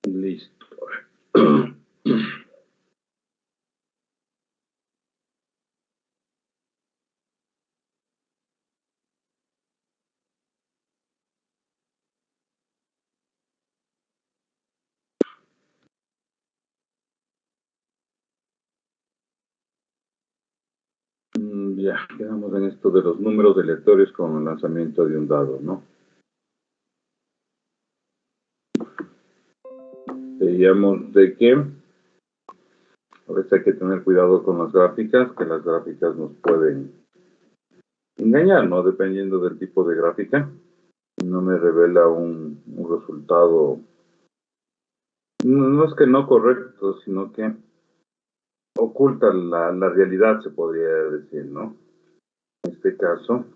Listo. Ya, quedamos en esto de los números aleatorios con el lanzamiento de un dado, ¿no? Veíamos de que a veces hay que tener cuidado con las gráficas, que las gráficas nos pueden engañar, ¿no? Dependiendo del tipo de gráfica. No me revela un resultado, no es que no correcto, sino que oculta la realidad, se podría decir, ¿no? En este caso,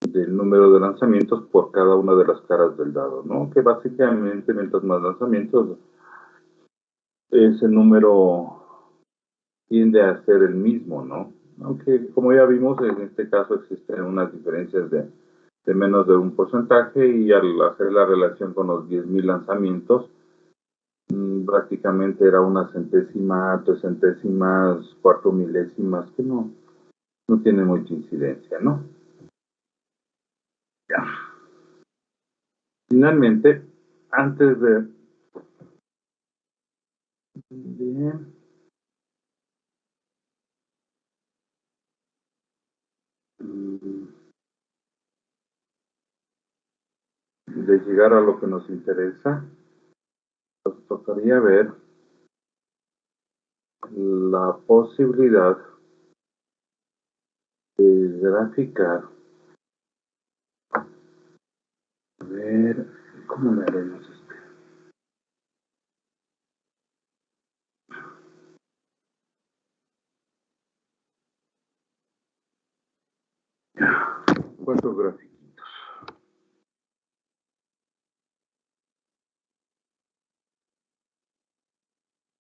del número de lanzamientos por cada una de las caras del dado, ¿no? Que básicamente, mientras más lanzamientos, ese número tiende a ser el mismo, ¿no? Aunque, como ya vimos, en este caso existen unas diferencias de menos de un porcentaje y al hacer la relación con los 10.000 lanzamientos, prácticamente era una centésima, 3 centésimas, 4 milésimas, que no tiene mucha incidencia, ¿no? Ya. Finalmente, antes de llegar a lo que nos interesa, nos tocaría ver la posibilidad de graficar. A ver, ¿cómo le haremos esto? Cuatro gráficos.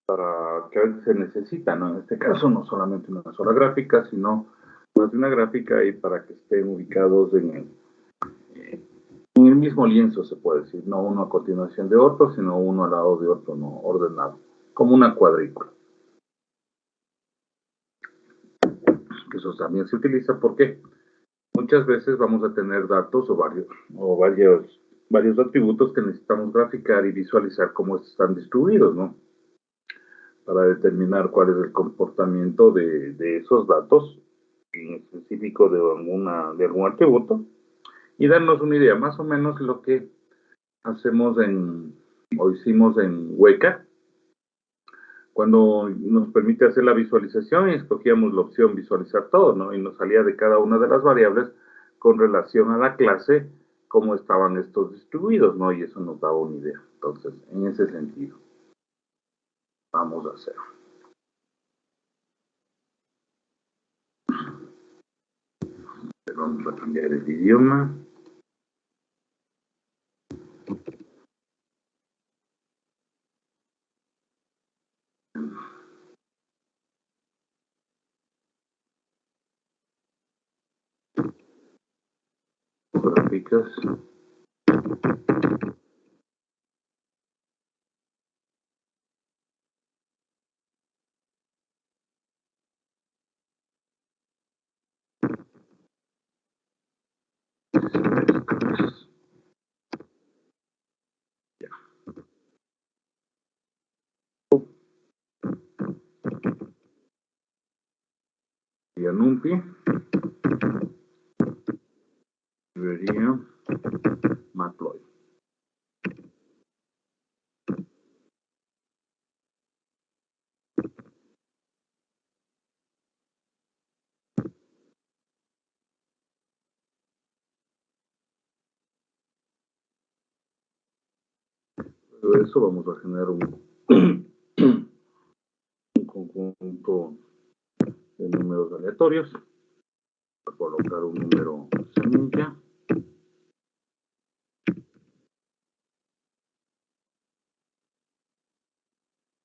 Para que se necesita, ¿no? En este caso, no solamente una sola gráfica, sino más de una gráfica y para que estén ubicados en el mismo lienzo, se puede decir, no uno a continuación de otro, sino uno al lado de otro, no ordenado, como una cuadrícula. Eso también se utiliza porque muchas veces vamos a tener datos varios atributos que necesitamos graficar y visualizar cómo están distribuidos, ¿no? Para determinar cuál es el comportamiento de esos datos, en específico de algún atributo, y darnos una idea, más o menos lo que hacemos o hicimos en Weka, cuando nos permite hacer la visualización y escogíamos la opción visualizar todo, ¿no? Y nos salía de cada una de las variables con relación a la clase cómo estaban estos distribuidos, ¿no? Y eso nos daba una idea. Entonces, en ese sentido, vamos a hacer. Vamos a cambiar el idioma. Gráficas. Y NumPy. Librería Matplotlib. De eso vamos a generar un conjunto de números aleatorios. Voy a colocar un número semilla.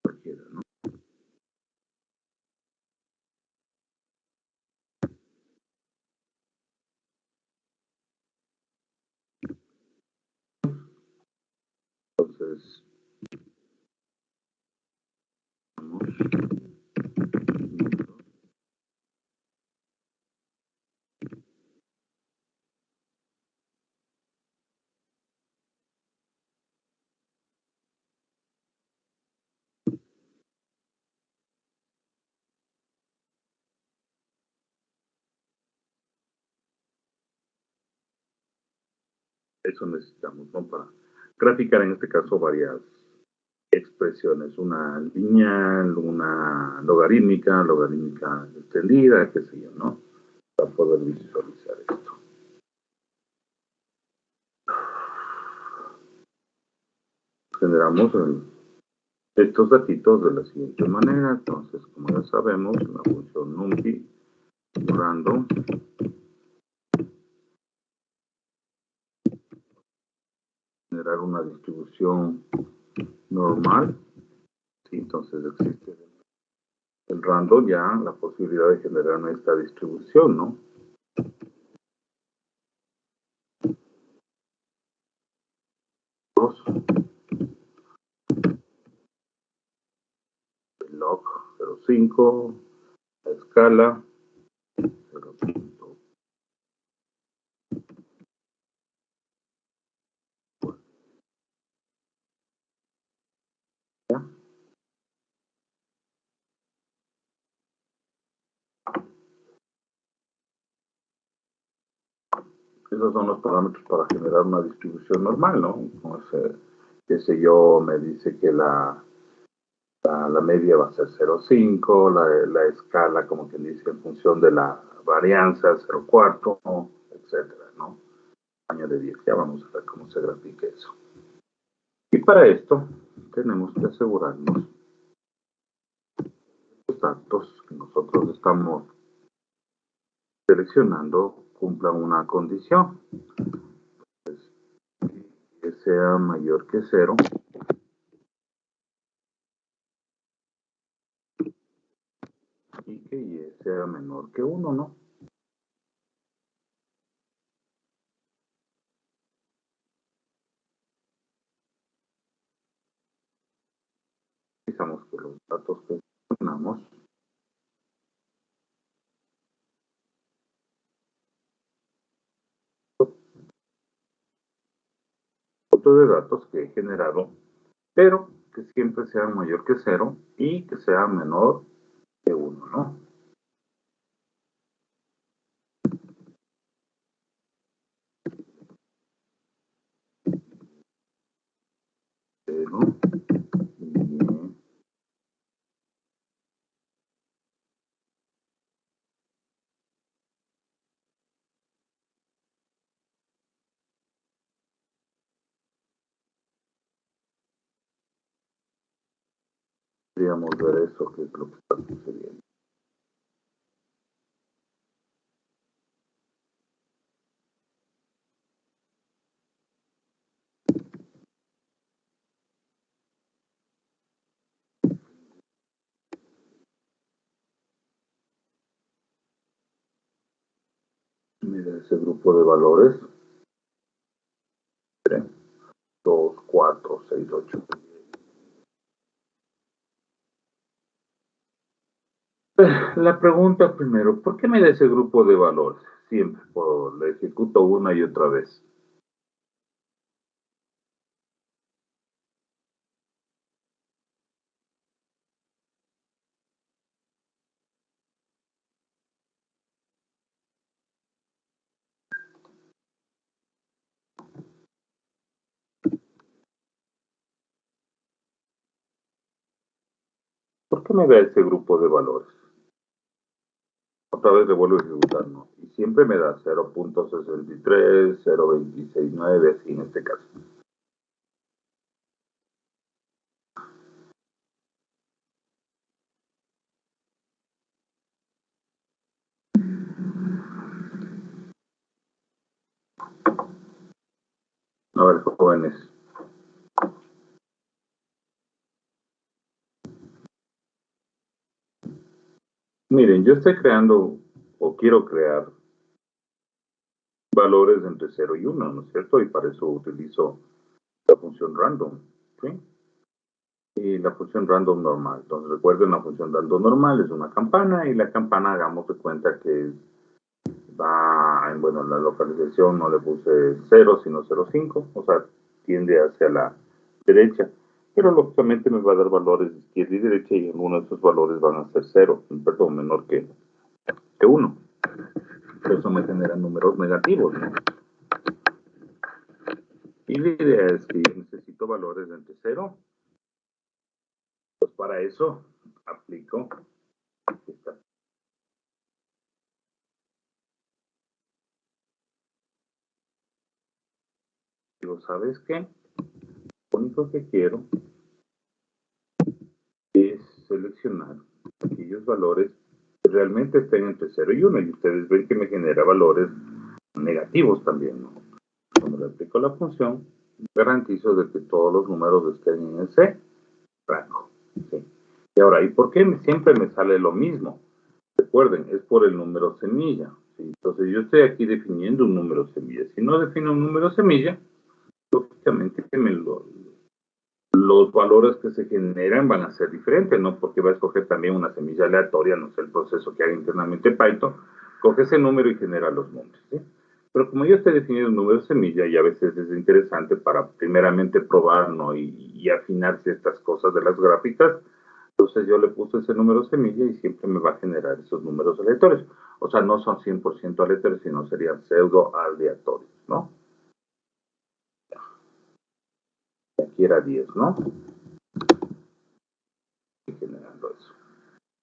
Cualquiera, ¿no? Eso necesitamos, ¿no? Para graficar en este caso varias expresiones, una lineal, una logarítmica extendida, qué sé yo, ¿no? Para poder visualizar esto. Generamos estos datitos de la siguiente manera. Entonces, como ya sabemos, la función numpy random generar una distribución normal. ¿Sí? Entonces existe el random ya la posibilidad de generar esta distribución, ¿no? El log 0.5, la escala 0.4. Esos son los parámetros para generar una distribución normal, ¿no? Entonces, qué sé yo, me dice que la media va a ser 0.5, la escala, como quien dice, en función de la varianza, 0.4, etcétera, ¿no? Año de 10, ya vamos a ver cómo se grafica eso. Y para esto, tenemos que asegurarnos los datos que nosotros estamos seleccionando cumplan una condición. Pues, que sea mayor que 0. Y que y sea menor que 1, ¿no? Fijamos que los datos que seleccionamos de datos que he generado, pero que siempre sean mayor que 0 y que sea menor que 1, ¿no? Pero, bien, podríamos ver eso, que es lo que está sucediendo. Mira ese grupo de valores. 3, 2, 4, 6, 8. La pregunta primero, ¿por qué me da ese grupo de valores? Siempre, lo ejecuto una y otra vez. ¿Por qué me da ese grupo de valores? Otra vez le vuelvo a ejecutar, ¿no? Y siempre me da 0.63, 0.269, así en este caso. A ver, jóvenes. Miren, yo estoy creando, o quiero crear, valores entre 0 y 1, ¿no es cierto? Y para eso utilizo la función random, ¿sí? Y la función random normal. Entonces recuerden, la función random normal es una campana, y la campana, hagamos de cuenta que va, bueno, la localización no le puse 0, sino 0.5, o sea, tiende hacia la derecha. Pero lógicamente me va a dar valores de izquierda y derecha, y algunos de esos valores van a ser 0, perdón, menor que 1. Eso me genera números negativos, ¿no? Y la idea es que yo necesito valores de entre 0. Pues para eso aplico esta. Digo, ¿sabes qué? Lo único que quiero es seleccionar aquellos valores que realmente estén entre 0 y 1. Y ustedes ven que me genera valores negativos también, ¿no? Cuando le aplico la función, garantizo de que todos los números estén en ese rango. ¿Sí? Y ahora, ¿y por qué siempre me sale lo mismo? Recuerden, es por el número semilla. ¿Sí? Entonces yo estoy aquí definiendo un número semilla. Si no defino un número semilla, lógicamente que los valores que se generan van a ser diferentes, ¿no? Porque va a escoger también una semilla aleatoria, no sé, el proceso que haga internamente Python, coge ese número y genera los números, ¿sí? Pero como yo estoy definiendo un número semilla, y a veces es interesante para primeramente probar, ¿no? Y afinar ciertas cosas de las gráficas, entonces yo le puse ese número semilla y siempre me va a generar esos números aleatorios. O sea, no son 100% aleatorios, sino serían pseudo aleatorios, ¿no? Aquí era 10, ¿no? Y generando eso.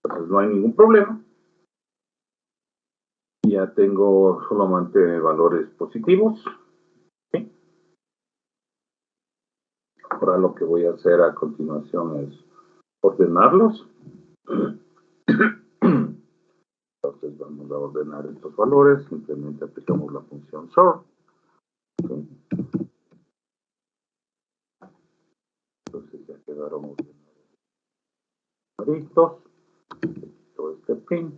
Entonces no hay ningún problema. Ya tengo solamente valores positivos. ¿Sí? Ahora lo que voy a hacer a continuación es ordenarlos. Entonces vamos a ordenar estos valores. Simplemente aplicamos la función sort. ¿Sí? Entonces ya quedaron ordenaditos. Todo este print.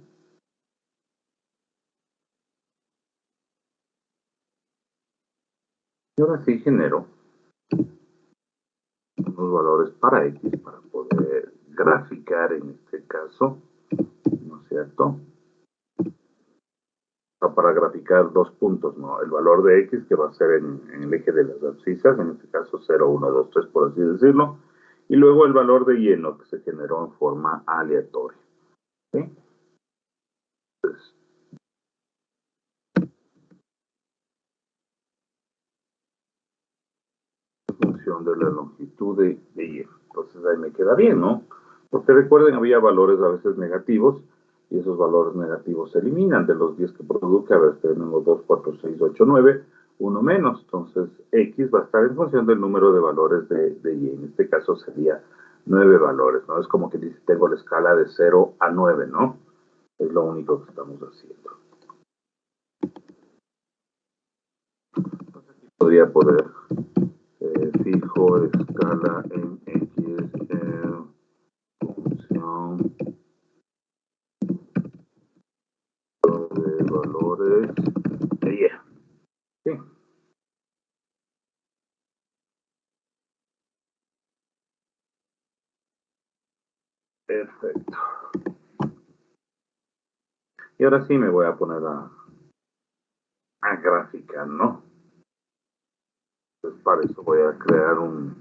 Y ahora sí genero unos valores para X para poder graficar en este caso, ¿no es cierto? Para graficar dos puntos, ¿no? El valor de X que va a ser en el eje de las abscisas, en este caso 0, 1, 2, 3, por así decirlo, y luego el valor de Y, ¿no? Que se generó en forma aleatoria. ¿Sí? Entonces, en función de la longitud de Y. Entonces ahí me queda bien, ¿no? Porque recuerden, había valores a veces negativos, y esos valores negativos se eliminan de los 10 que produce. A ver, tenemos 2, 4, 6, 8, 9, uno menos. Entonces, X va a estar en función del número de valores de Y. En este caso sería 9 valores, ¿no? Es como que dice, tengo la escala de 0 a 9, ¿no? Es lo único que estamos haciendo. Entonces, aquí podría poner fijo escala en X función de valores de Y. Sí. Perfecto. Y ahora sí me voy a poner a graficar, ¿no? Entonces para eso voy a crear una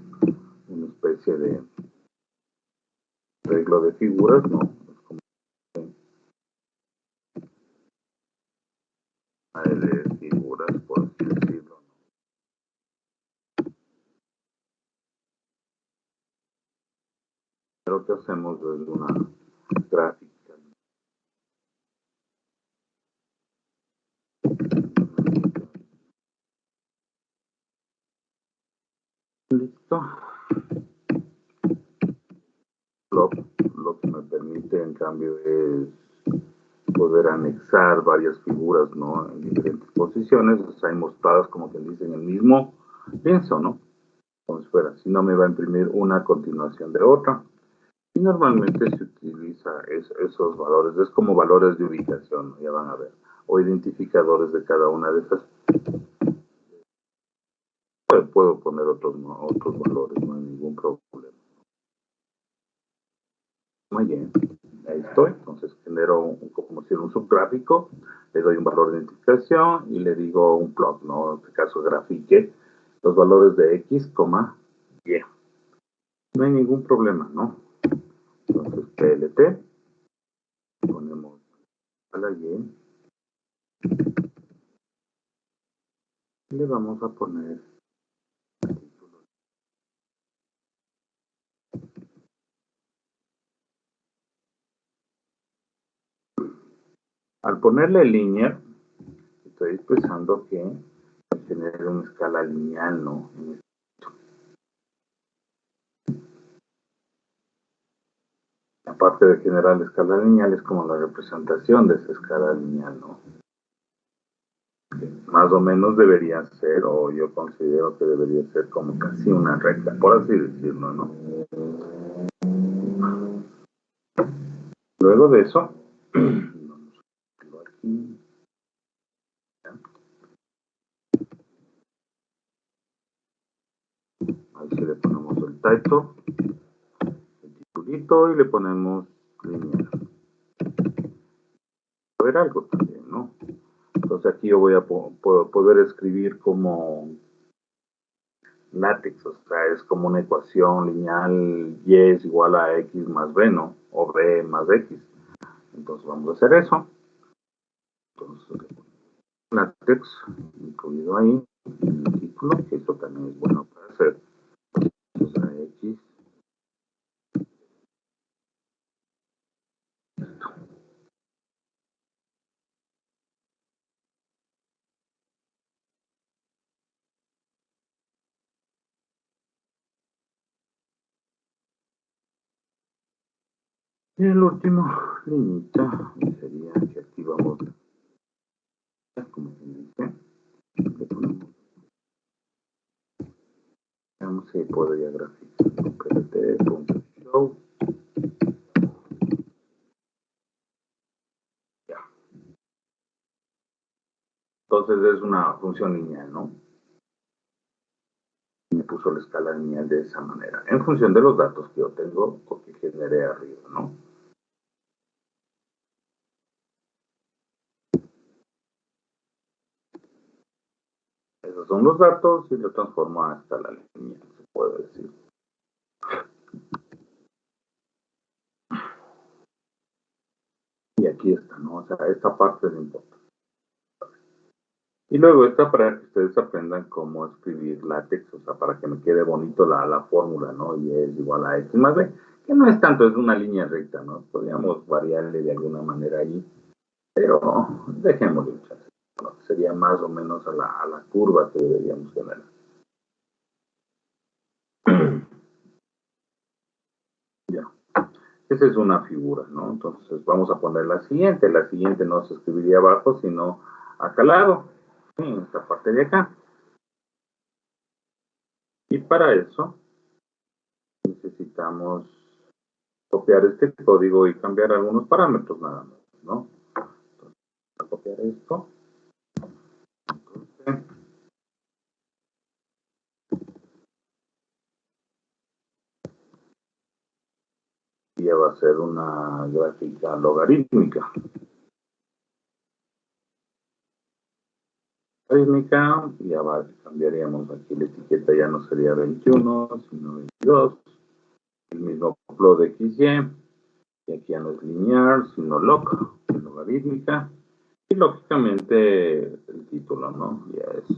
especie de arreglo de figuras, ¿no? Es como de figuras, por así decirlo. Pero que hacemos es una gráfica. Listo. Lo que me permite en cambio es poder anexar varias figuras, ¿no? En diferentes posiciones, o sea, mostradas como quien dice en el mismo lienzo, ¿no? Como si fuera, si no me va a imprimir una a continuación de otra. Y normalmente se utiliza esos valores, es como valores de ubicación, ¿no? Ya van a ver, o identificadores de cada una de esas. Puedo poner otros, ¿no? Otros valores, no hay ningún problema. Muy bien, ahí estoy. Entonces genero como si un subgráfico, le doy un valor de identificación y le digo un plot, ¿no? En este caso grafique los valores de X, Y. No hay ningún problema, ¿no? Entonces PLT, ponemos a la Y y le vamos a poner Al ponerle linear, estoy expresando que genere una escala lineal, ¿no? Aparte de generar la escala lineal, es como la representación de esa escala lineal, ¿no? Que más o menos debería ser, o yo considero que debería ser como casi una recta, por así decirlo, ¿no? Luego de eso, vamos a ponerlo aquí. Ahí sí le ponemos el title, el titulito y le ponemos lineal. A ver algo también, ¿no? Entonces aquí yo voy a poder escribir como látex, o sea, es como una ecuación lineal, y es igual a x más b, ¿no? O b más x. Entonces vamos a hacer eso. Entonces, látex incluido ahí en el título, que eso también es bueno para hacer. Entonces a x. Y el último limita sería que aquí vamos, como se dice, le ponemos, veamos si podría graficar ppt.show. Ya. Entonces es una función lineal, ¿no? Me puso la escala lineal de esa manera, en función de los datos que yo tengo o que generé arriba, ¿no? Esos son los datos y lo transformo a escala lineal, se puede decir. Y aquí está, ¿no? O sea, esta parte es importante. Y luego esta para que ustedes aprendan cómo escribir látex, o sea, para que me quede bonito la fórmula, ¿no? Y es igual a x más b, que no es tanto, es una línea recta, ¿no? Podríamos variarle de alguna manera ahí, pero dejémoslo, muchachos. ¿No? Sería más o menos a la curva que deberíamos generar. Ya. Esa es una figura, ¿no? Entonces vamos a poner la siguiente. La siguiente no se escribiría abajo, sino acá al lado, en esta parte de acá. Y para eso necesitamos copiar este código y cambiar algunos parámetros nada más, ¿no? Entonces, voy a copiar esto. Entonces, y ya va a ser una gráfica logarítmica. Ya va, cambiaríamos aquí la etiqueta, ya no sería 21, sino 22. El mismo plot de XY. Y aquí ya no es lineal, sino log, logarítmica. Y lógicamente el título, ¿no? Ya es.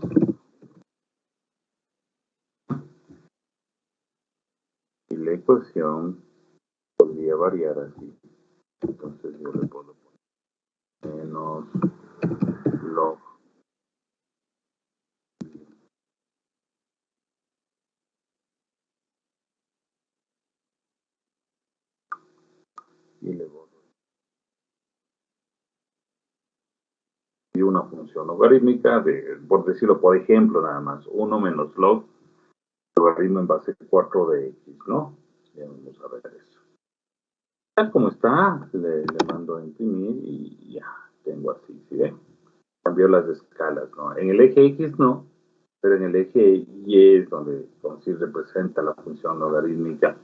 Y la ecuación podría variar así. Entonces yo le puedo poner menos log. Y le voy y una función logarítmica de, por decirlo, por ejemplo, nada más, 1 menos log, logaritmo en base 4 de x, ¿no? Ya vamos a ver eso. Tal como está, le mando a imprimir y ya, tengo así, ¿sí ven? Cambió las escalas, ¿no? En el eje X no, pero en el eje Y es donde sí representa la función logarítmica,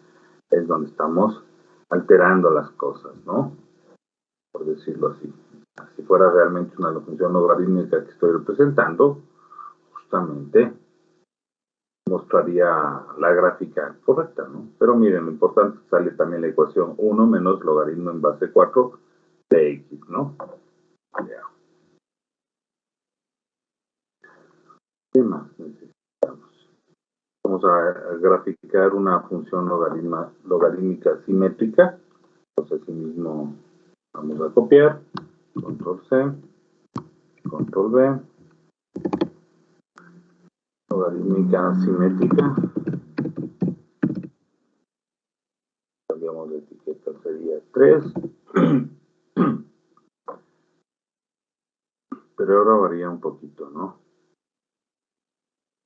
es donde estamos alterando las cosas, ¿no? Por decirlo así. Si fuera realmente una función logarítmica que estoy representando, justamente mostraría la gráfica correcta, ¿no? Pero miren, lo importante es que sale también la ecuación 1 menos logaritmo en base 4 de x, ¿no? Ya. ¿Qué más necesitamos? Vamos a graficar una función logarítmica simétrica. Entonces, así mismo vamos a copiar control C, control V, logarítmica simétrica, cambiamos de etiqueta, sería 3, pero ahora varía un poquito, ¿no?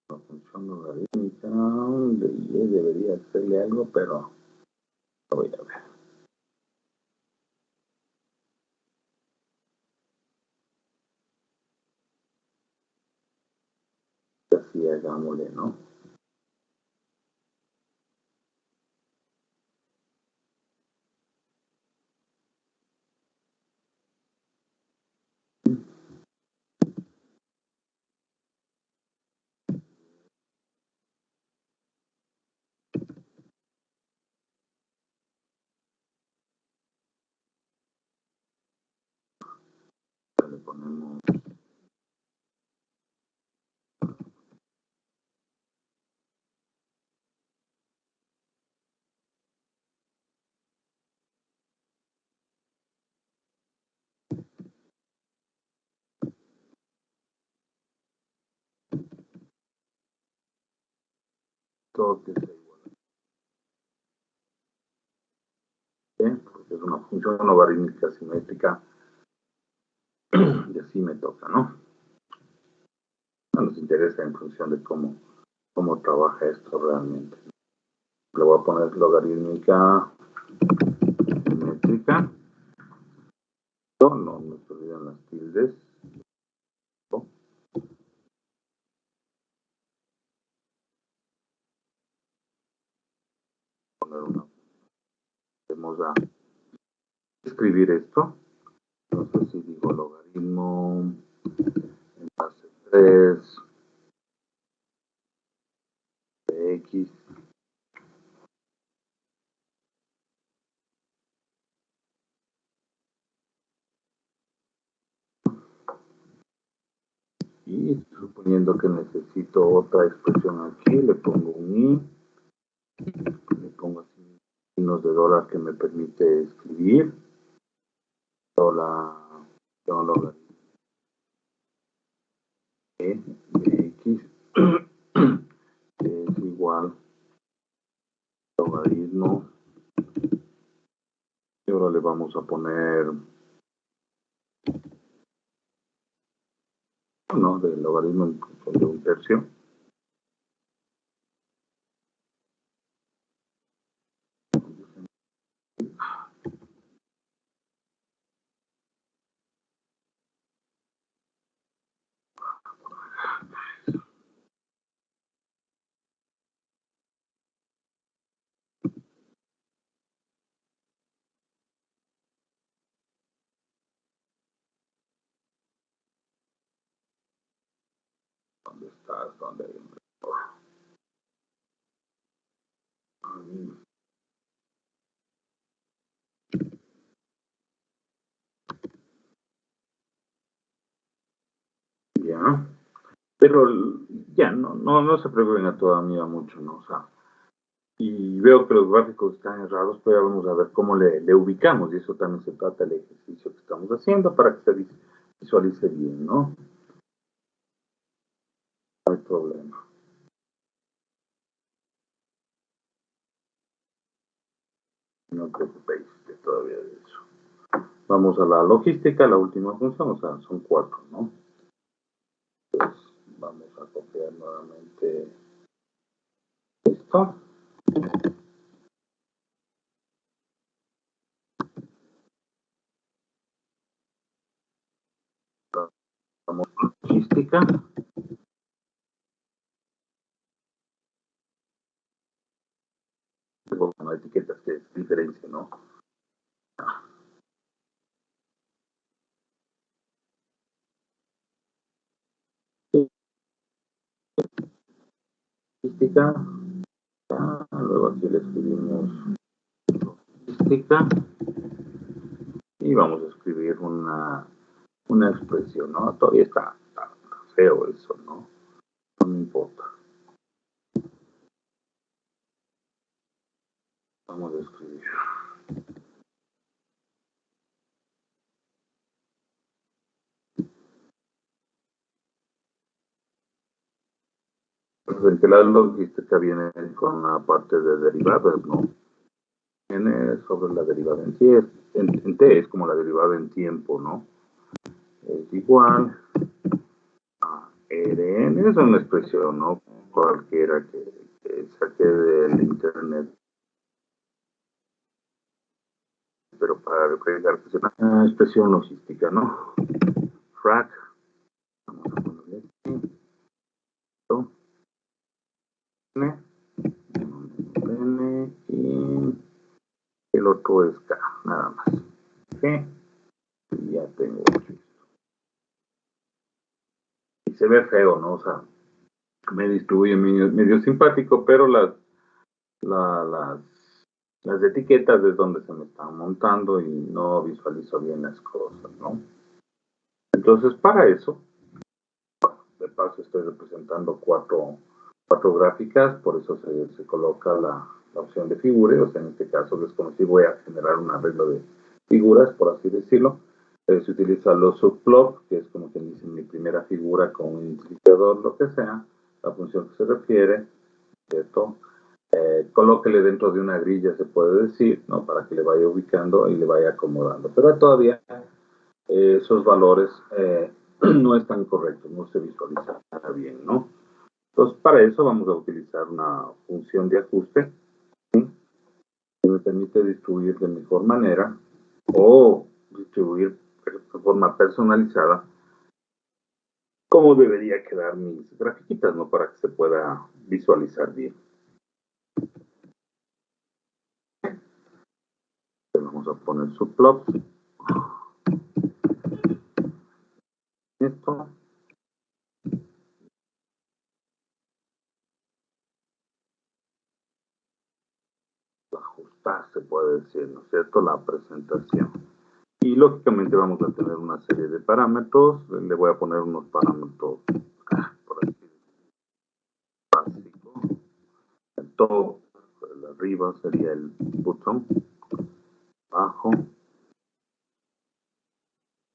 La función logarítmica de Y debería hacerle algo, pero lo voy a ver. Así hagámosle, ¿no? Le ponemos todo que sea igual, ¿eh? Porque es una función logarítmica simétrica y así me toca, ¿no? No nos interesa en función de cómo trabaja esto realmente. Le voy a poner logarítmica simétrica. No me olviden las tildes. Poner una. Vamos a escribir esto. No sé si digo logaritmo en base 3 de x y suponiendo que necesito otra expresión aquí, le pongo un i, le pongo así signos de dólar que me permite escribir dólar, dólar de x que es igual logaritmo y ahora le vamos a poner no del logaritmo de un tercio. ¿Dónde estás? ¿Dónde hay un error? Ya, pero ya no se preocupen a todavía mucho, ¿no? O sea, y veo que los gráficos están errados, pero ya vamos a ver cómo le ubicamos, y eso también se trata del ejercicio que estamos haciendo para que se visualice bien, ¿no? No hay problema. No os preocupéis de todavía de eso. Vamos a la logística, la última función, o sea, son 4, ¿no? Entonces, vamos a copiar nuevamente esto. Vamos a logística. Con etiquetas que es diferencia, ¿no? Logística. Luego aquí le escribimos logística. Y vamos a escribir una expresión, ¿no? Todavía está feo eso, ¿no? No me importa. Vamos a escribir. Pues en que la logística viene con la parte de derivadas, ¿no? N sobre la derivada en T, en T es como la derivada en tiempo, ¿no? Es igual a Rn, es una expresión, ¿no? Cualquiera que saque del internet, pero para representar que es una expresión logística, ¿no? Frac, vamos a ponerle aquí, esto, N, N, y el otro es K, nada más. ¿Ok? Y ya tengo. Y se ve feo, ¿no? O sea, me distribuye medio simpático, pero la- las, las etiquetas es donde se me están montando y no visualizo bien las cosas, ¿no? Entonces, para eso, de paso estoy representando cuatro gráficas, por eso se coloca la opción de figure, o sea, en este caso es como si voy a generar un arreglo de figuras, por así decirlo. Se utiliza los subplots, que es como quien dice mi primera figura con un identificador, lo que sea, la función que se refiere, ¿cierto? Colóquele dentro de una grilla, se puede decir, ¿no? Para que le vaya ubicando y le vaya acomodando. Pero todavía esos valores no están correctos, no se visualizan bien, ¿no? Entonces, para eso vamos a utilizar una función de ajuste, ¿sí? Que me permite distribuir de mejor manera o distribuir de forma personalizada cómo debería quedar mis grafiquitas, ¿no? Para que se pueda visualizar bien. Vamos a poner subplots. Esto. Ajustar, se puede decir, ¿no es cierto? La presentación. Y lógicamente vamos a tener una serie de parámetros. Le voy a poner unos parámetros por aquí básico. El top, el arriba sería el bottom, abajo,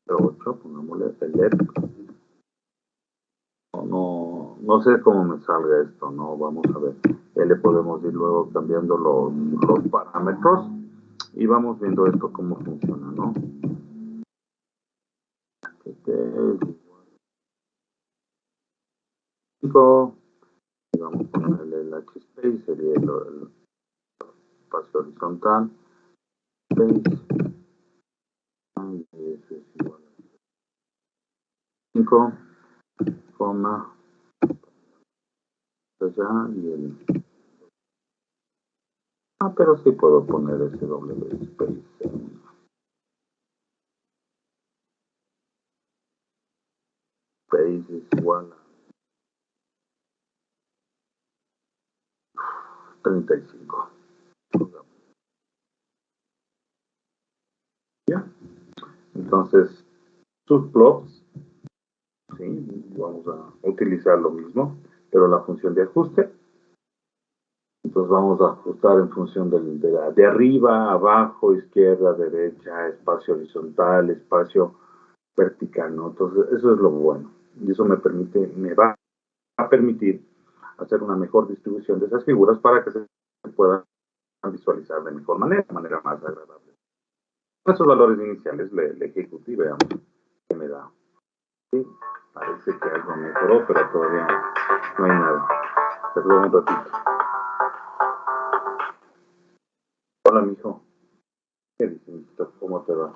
el 8, pongámosle el left. No sé cómo me salga esto, no, vamos a ver. Ya le podemos ir luego cambiando los parámetros y vamos viendo esto cómo funciona, ¿no? Este es 5, y vamos a ponerle el H-space, sería el espacio horizontal, space, y eso es igual a 5, coma, allá, y el... Ah, pero sí puedo poner ese W space. Space es igual a 35. ¿Ya? Entonces, sus plots, ¿sí? Vamos a utilizar lo mismo, pero la función de ajuste. Entonces vamos a ajustar en función de arriba, abajo, izquierda, derecha, espacio horizontal, espacio vertical, ¿no? Entonces eso es lo bueno. Y eso me va a permitir hacer una mejor distribución de esas figuras para que se puedan visualizar de mejor manera, de manera más agradable. Esos valores iniciales le ejecuté y veamos qué me da. Sí, parece que algo mejoró, pero todavía no hay nada. Perdón un ratito. Hola, mijo. ¿Qué dices? ¿Cómo te va?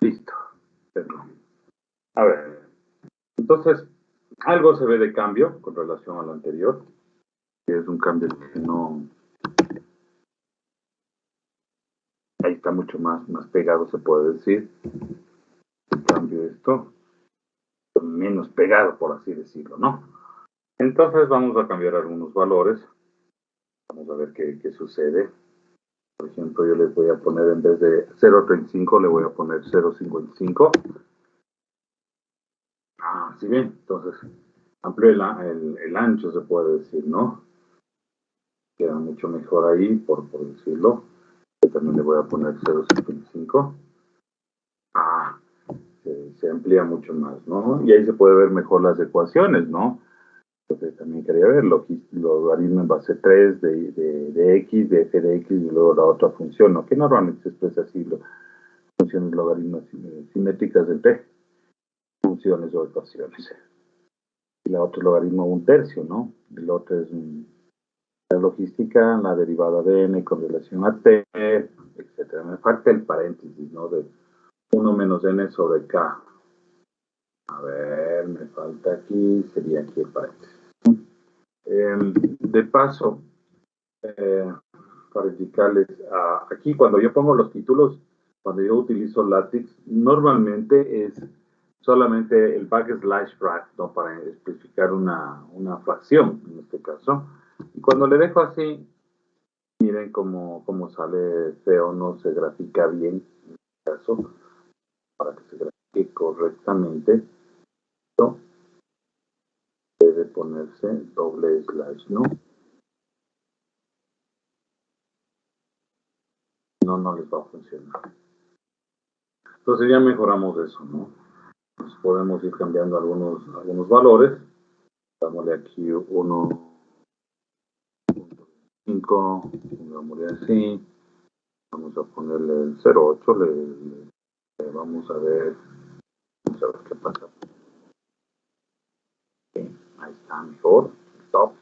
Listo. Perdón. A ver, entonces, algo se ve de cambio con relación a lo anterior, que es un cambio que no, ahí está mucho más pegado, se puede decir. En cambio, esto, menos pegado, por así decirlo, ¿no? Entonces, vamos a cambiar algunos valores. Vamos a ver qué sucede. Por ejemplo, yo les voy a poner, en vez de 0.35, le voy a poner 0.55. Ah, sí bien, entonces amplio el ancho, se puede decir, ¿no? Queda mucho mejor ahí, por decirlo. Yo también le voy a poner 0.55. Ah, se amplía mucho más, ¿no? Y ahí se puede ver mejor las ecuaciones, ¿no? Entonces también quería ver logaritmo en base 3 de x, de f de x, y luego la otra función, ¿no? Que normalmente se expresa así, funciones logaritmas simétricas de p, funciones o ecuaciones. Y la otra es logaritmo 1/3, ¿no? Y la otra es la logística, la derivada de n con relación a t, etcétera. Me falta el paréntesis, ¿no? De 1 menos n sobre k. A ver, me falta aquí, sería aquí el paréntesis. De paso, para indicarles, aquí cuando yo pongo los títulos, cuando yo utilizo LaTeX, normalmente es solamente el backslash frac, ¿no? Para especificar una fracción, en este caso. Y cuando le dejo así, miren cómo sale feo, no se grafica bien, en este caso, para que se grafique correctamente, ¿no? Debe ponerse doble slash, ¿no? No les va a funcionar. Entonces ya mejoramos eso, ¿no? Pues podemos ir cambiando algunos valores. Dámosle aquí 1.5, pongámosle así. Vamos a ponerle el 0.8, vamos a ver qué pasa. Okay, ahí está mejor. Top.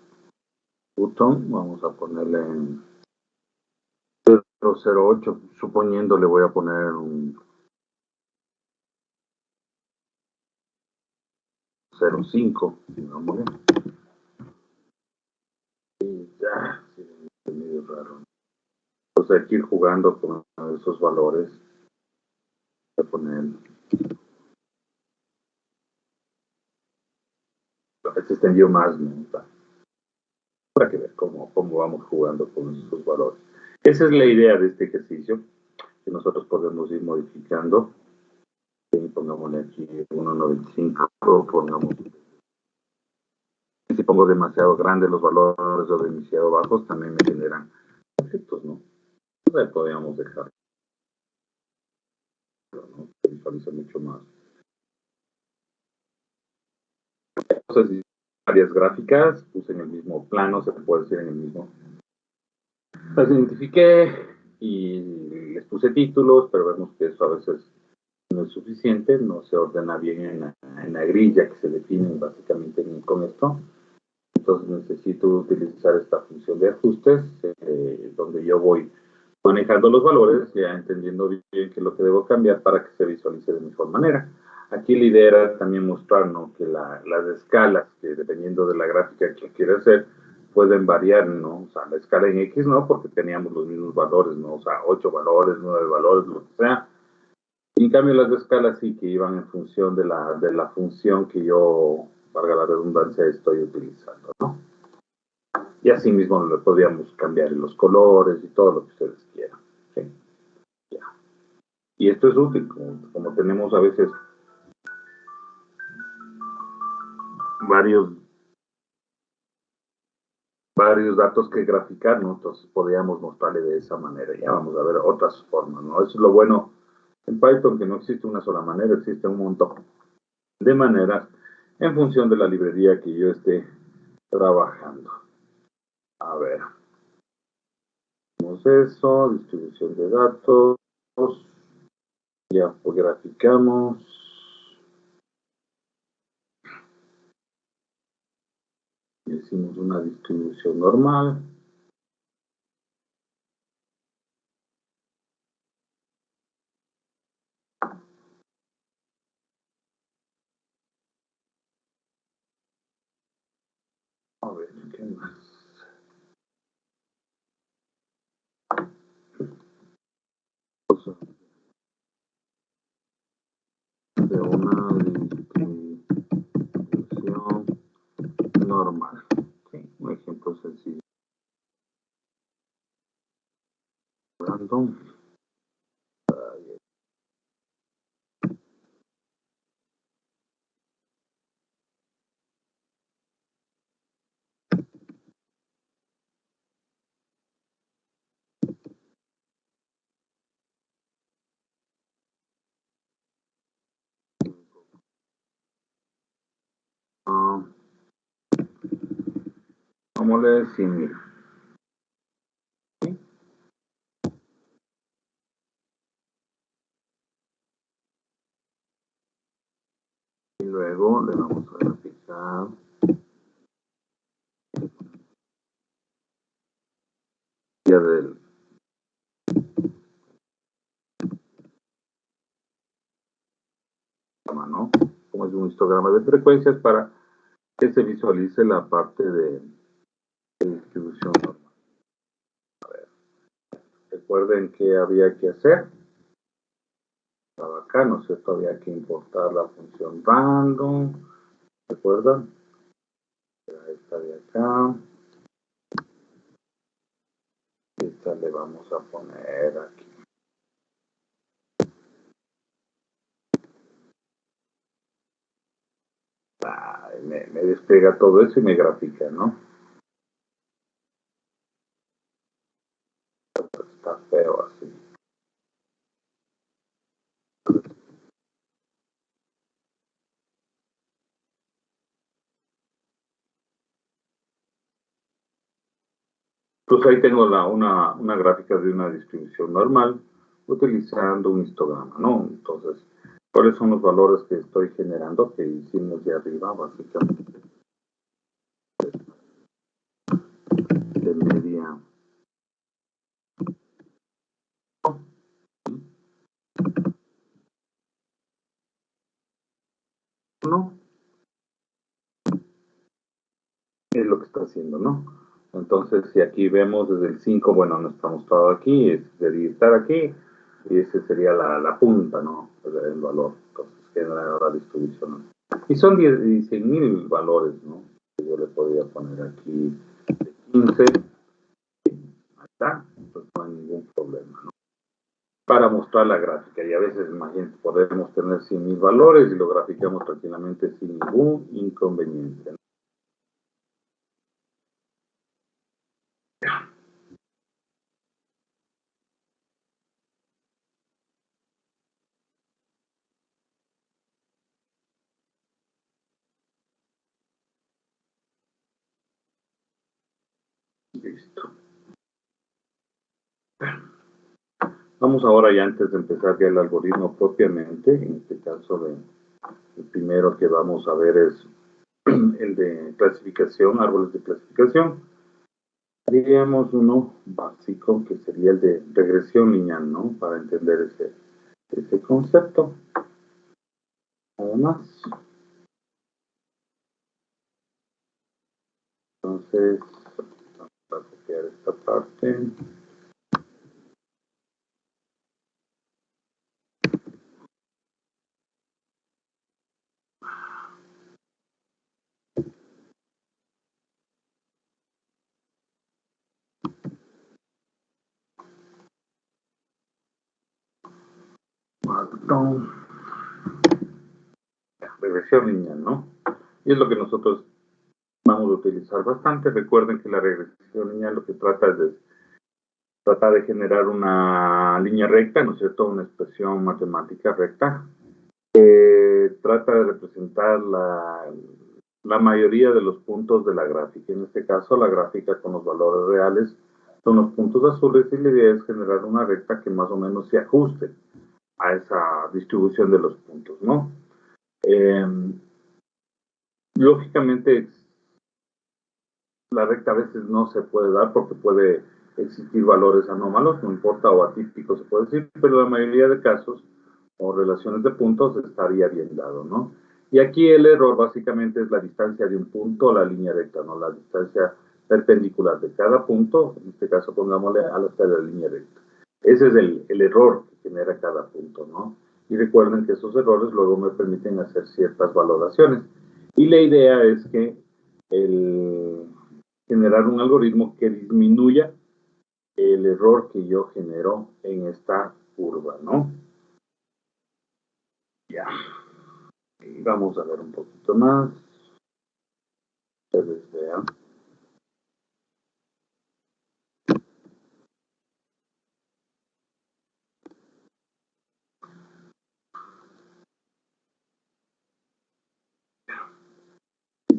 Button, vamos a ponerle en 0.08, suponiendo le voy a poner un 0.5, digámosle. Y ya, sí, es medio raro. Entonces hay que ir jugando con esos valores. Voy a poner, este extendió más, ¿no? Para que ver cómo vamos jugando con esos valores. Esa es la idea de este ejercicio, que nosotros podemos ir modificando. Pongámosle aquí 1.95, pongamos, si pongo demasiado grandes los valores o demasiado bajos, también me generan efectos, ¿no? Entonces podríamos dejar, ¿no? Se visualiza mucho más. Entonces, varias gráficas, puse en el mismo plano, se puede decir en el mismo. Las identifiqué y les puse títulos, pero vemos que eso a veces no es suficiente, no se ordena bien en la grilla que se define básicamente con esto. Entonces necesito utilizar esta función de ajustes, donde yo voy manejando los valores, ya entendiendo bien qué es lo que debo cambiar para que se visualice de mejor manera. Aquí la idea era también mostrar, ¿no? Que las escalas, que dependiendo de la gráfica que quiera hacer, pueden variar, ¿no? O sea, la escala en X no, porque teníamos los mismos valores, ¿no? O sea, 8 valores, 9 valores, lo que sea. Y en cambio las escalas sí que iban en función de la función que yo, valga la redundancia, estoy utilizando, ¿no? Y así mismo lo podríamos cambiar en los colores y todo lo que ustedes quieran. ¿Sí? Ya. Y esto es útil, como tenemos a veces varios, varios datos que graficar, ¿no? Entonces podríamos mostrarle de esa manera. Ya vamos a ver otras formas, ¿no? Eso es lo bueno en Python, que no existe una sola manera, existe un montón de maneras en función de la librería que yo esté trabajando. A ver, hacemos eso, distribución de datos, ya pues graficamos. Hicimos una distribución normal. A ver, ¿qué más? De una distribución normal. Sí, un ejemplo sencillo. Random. Pongámosle 100,000. Y luego le vamos a graficar del ¿no? Como es un histograma de frecuencias para que se visualice la parte de distribución normal. A ver, recuerden que había que hacer. Estaba acá, ¿no es cierto? Había que importar la función random. ¿Recuerdan? Esta de acá. Esta le vamos a poner aquí. Me despliega todo eso y me grafica, ¿no? Está feo así. Pues ahí tengo una gráfica de una distribución normal utilizando un histograma, ¿no? Entonces, ¿cuáles son los valores que estoy generando que hicimos de arriba, básicamente? De media. ¿No? Es lo que está haciendo, ¿no? Entonces, si aquí vemos desde el 5, bueno, no estamos todo aquí, debería estar aquí, y ese sería la punta, ¿no? El valor. Entonces, genera la distribución. Y son 100,000 valores, ¿no? Yo le podría poner aquí 15, ahí está, pues no hay ningún problema, ¿no? Para mostrar la gráfica, y a veces, imagínense, podemos tener 100,000 valores y lo graficamos tranquilamente sin ningún inconveniente, ¿no? Listo. Vamos ahora ya antes de empezar ya el algoritmo propiamente, en este caso el primero que vamos a ver es el de clasificación, árboles de clasificación. Diríamos uno básico que sería el de regresión lineal, ¿no? Para entender ese concepto. Nada más. Entonces, vamos a copiar esta parte. Regresión lineal, ¿no? Y es lo que nosotros vamos a utilizar bastante. Recuerden que la regresión lineal lo que trata es de generar una línea recta, ¿no es cierto? Una expresión matemática recta. Trata de representar la mayoría de los puntos de la gráfica. En este caso, la gráfica con los valores reales son los puntos azules y la idea es generar una recta que más o menos se ajuste a esa distribución de los puntos, ¿no? Lógicamente, la recta a veces no se puede dar porque puede existir valores anómalos, no importa, o atípicos se puede decir, pero la mayoría de casos o relaciones de puntos estaría bien dado, ¿no? Y aquí el error básicamente es la distancia de un punto a la línea recta, ¿no? La distancia perpendicular de cada punto, en este caso pongámosle a la línea recta. Ese es el error que genera cada punto, ¿no? Y recuerden que esos errores luego me permiten hacer ciertas valoraciones. Y la idea es que generar un algoritmo que disminuya el error que yo genero en esta curva, ¿no? Ya. Y vamos a ver un poquito más. Ustedes vean.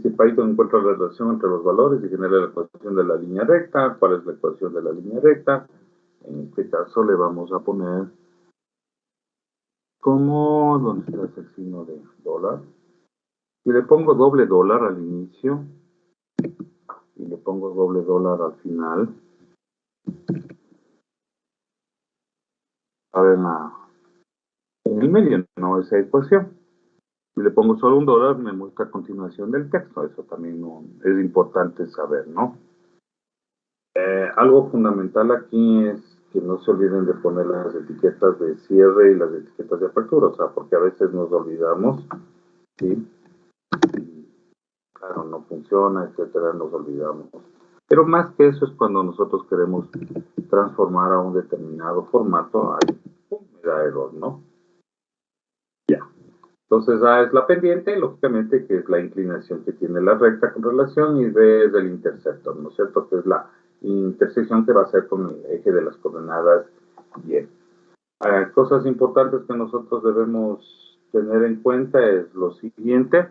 Si Python encuentra la relación entre los valores y genera la ecuación de la línea recta, ¿cuál es la ecuación de la línea recta? En este caso le vamos a poner como, ¿dónde está ese signo de dólar? Si le pongo doble dólar al inicio y le pongo doble dólar al final, a ver en el medio, no esa ecuación. Si le pongo solo un dólar, me muestra a continuación del texto. Eso también es importante saber, ¿no? Algo fundamental aquí es que no se olviden de poner las etiquetas de cierre y las etiquetas de apertura, o sea, porque a veces nos olvidamos, ¿sí? Y, claro, no funciona, etcétera, nos olvidamos. Pero más que eso es cuando nosotros queremos transformar a un determinado formato, ahí me da error, ¿no? Ya. Entonces A es la pendiente, lógicamente, que es la inclinación que tiene la recta con relación, y B es el interceptor, ¿no es cierto? Que es la intersección que va a ser con el eje de las coordenadas Y. Cosas importantes que nosotros debemos tener en cuenta es lo siguiente.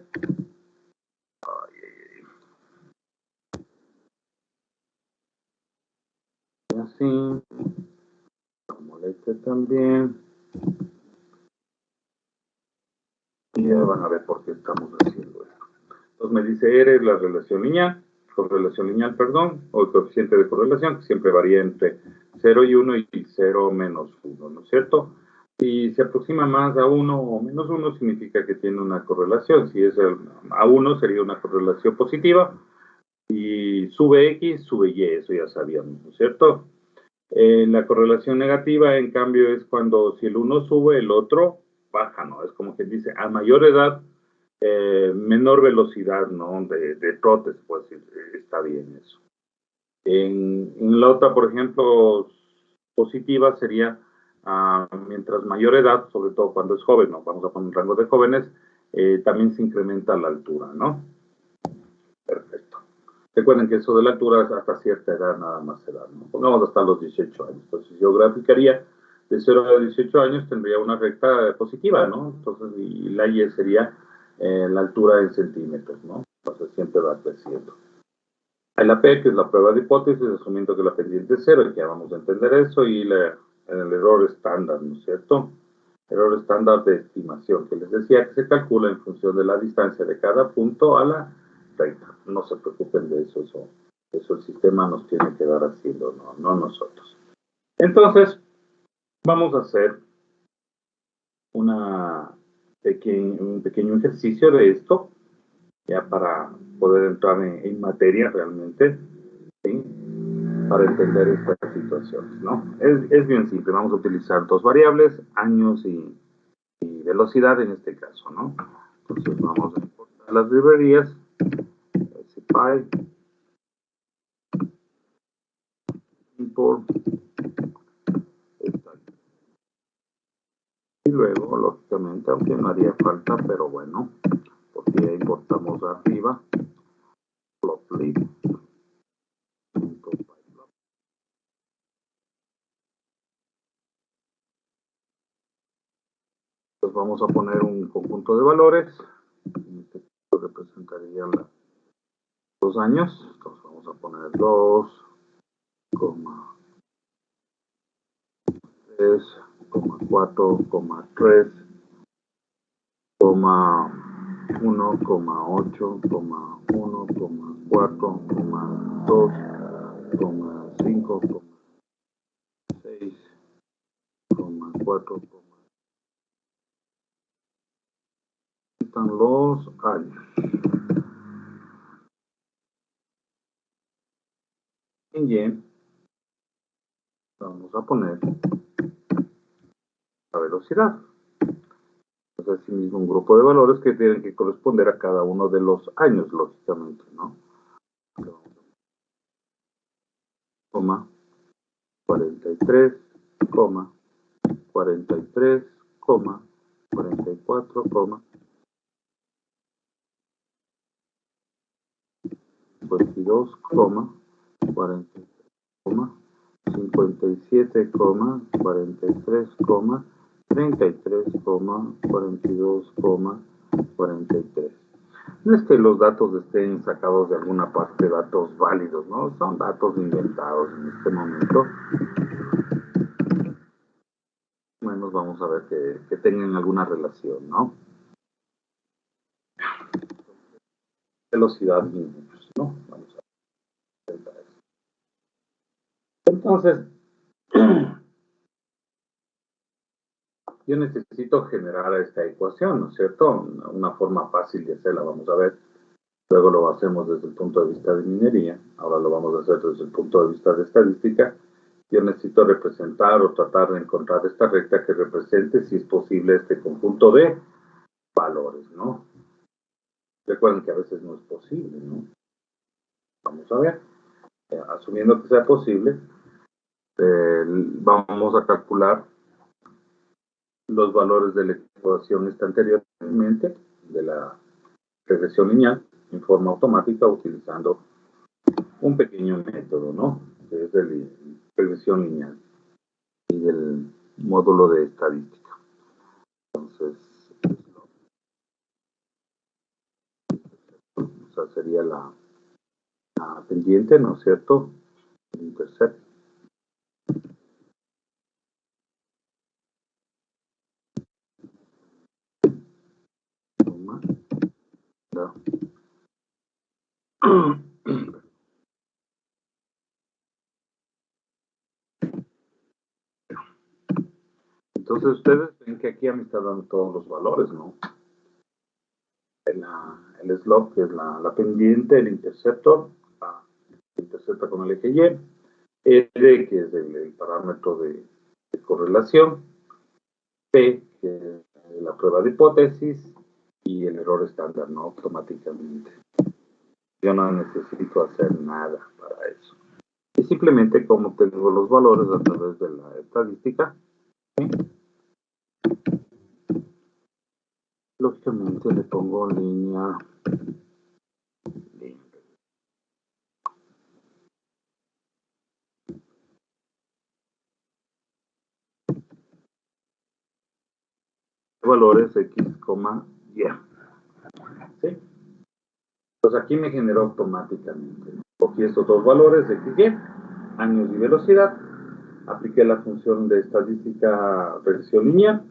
Así, como este también. Y ya van a ver por qué estamos haciendo esto. Entonces me dice R es la relación lineal, correlación lineal, perdón, o el coeficiente de correlación, que siempre varía entre 0 y 1 y 0 menos 1, ¿no es cierto? Si se aproxima más a 1 o menos 1, significa que tiene una correlación. Si es a 1, sería una correlación positiva. Y sube X, sube Y, eso ya sabíamos, ¿no es cierto? La correlación negativa, en cambio, es cuando si el uno sube, el otro baja, ¿no? Es como que dice, a mayor edad, menor velocidad, ¿no? De trotes, pues está bien eso. En la otra, por ejemplo, positiva sería mientras mayor edad, sobre todo cuando es joven, ¿no? Vamos a poner un rango de jóvenes, también se incrementa la altura, ¿no? Perfecto. Recuerden que eso de la altura es hasta cierta edad nada más se da, ¿no? Pongamos hasta los 18 años. Entonces yo graficaría de 0 a 18 años, tendría una recta positiva, ¿no? Entonces, y la Y sería la altura en centímetros, ¿no? Entonces siempre va creciendo. Hay la P, que es la prueba de hipótesis, asumiendo que la pendiente es cero, y que ya vamos a entender eso, y el error estándar, ¿no es cierto? Error estándar de estimación, que les decía que se calcula en función de la distancia de cada punto a la recta. No se preocupen de eso, eso el sistema nos tiene que dar haciendo, no nosotros. Entonces, vamos a hacer un pequeño ejercicio de esto, ya para poder entrar en materia realmente, ¿sí? Para entender estas situaciones, ¿no? Es bien simple, vamos a utilizar dos variables, años y velocidad en este caso, ¿no? Entonces vamos a importar las librerías, SciPy, import, y luego, lógicamente, aunque no haría falta, pero bueno, porque ya importamos arriba, plotly. Entonces vamos a poner un conjunto de valores, en este caso representaría los años, entonces vamos a poner 2, 3, 4, 3, 1, 8, 1, 4, 2, 5, 6, 4, están los años. En Y vamos a poner la velocidad. Es así mismo un grupo de valores que tienen que corresponder a cada uno de los años, lógicamente, ¿no? Coma 43, coma 43, coma 44, coma 52, coma 43, coma 57, coma 43, coma 33, coma 42, coma 43. No es que los datos estén sacados de alguna parte, datos válidos, ¿no? Son datos inventados en este momento. Bueno, vamos a ver que tengan alguna relación, ¿no? Velocidad minutos, ¿no? Vamos a intentar eso. Entonces, yo necesito generar esta ecuación, ¿no es cierto? Una forma fácil de hacerla, vamos a ver. Luego lo hacemos desde el punto de vista de minería, ahora lo vamos a hacer desde el punto de vista de estadística. Yo necesito representar o tratar de encontrar esta recta que represente, si es posible, este conjunto de valores, ¿no? Recuerden que a veces no es posible, ¿no? Vamos a ver. Asumiendo que sea posible, vamos a calcular los valores de la ecuación esta anteriormente, de la regresión lineal, en forma automática, utilizando un pequeño método, ¿no? Que es de la regresión lineal y del módulo de estadística. Entonces, esa sería la pendiente, ¿no es cierto? El intercept. Entonces ustedes ven que aquí ya me está dando todos los valores, ¿no? El slope, que es la pendiente, el interceptor, intercepta con el eje Y, R, que es el parámetro de correlación, P, que es la prueba de hipótesis, y el error estándar, ¿no? Automáticamente. Yo no necesito hacer nada para eso. Y simplemente como tengo los valores a través de la estadística, ¿sí? Lógicamente le pongo línea. Valores X, Y. ¿Sí? Pues aquí me generó automáticamente. Cogí estos dos valores, X, Y, años y velocidad, apliqué la función de estadística regresión lineal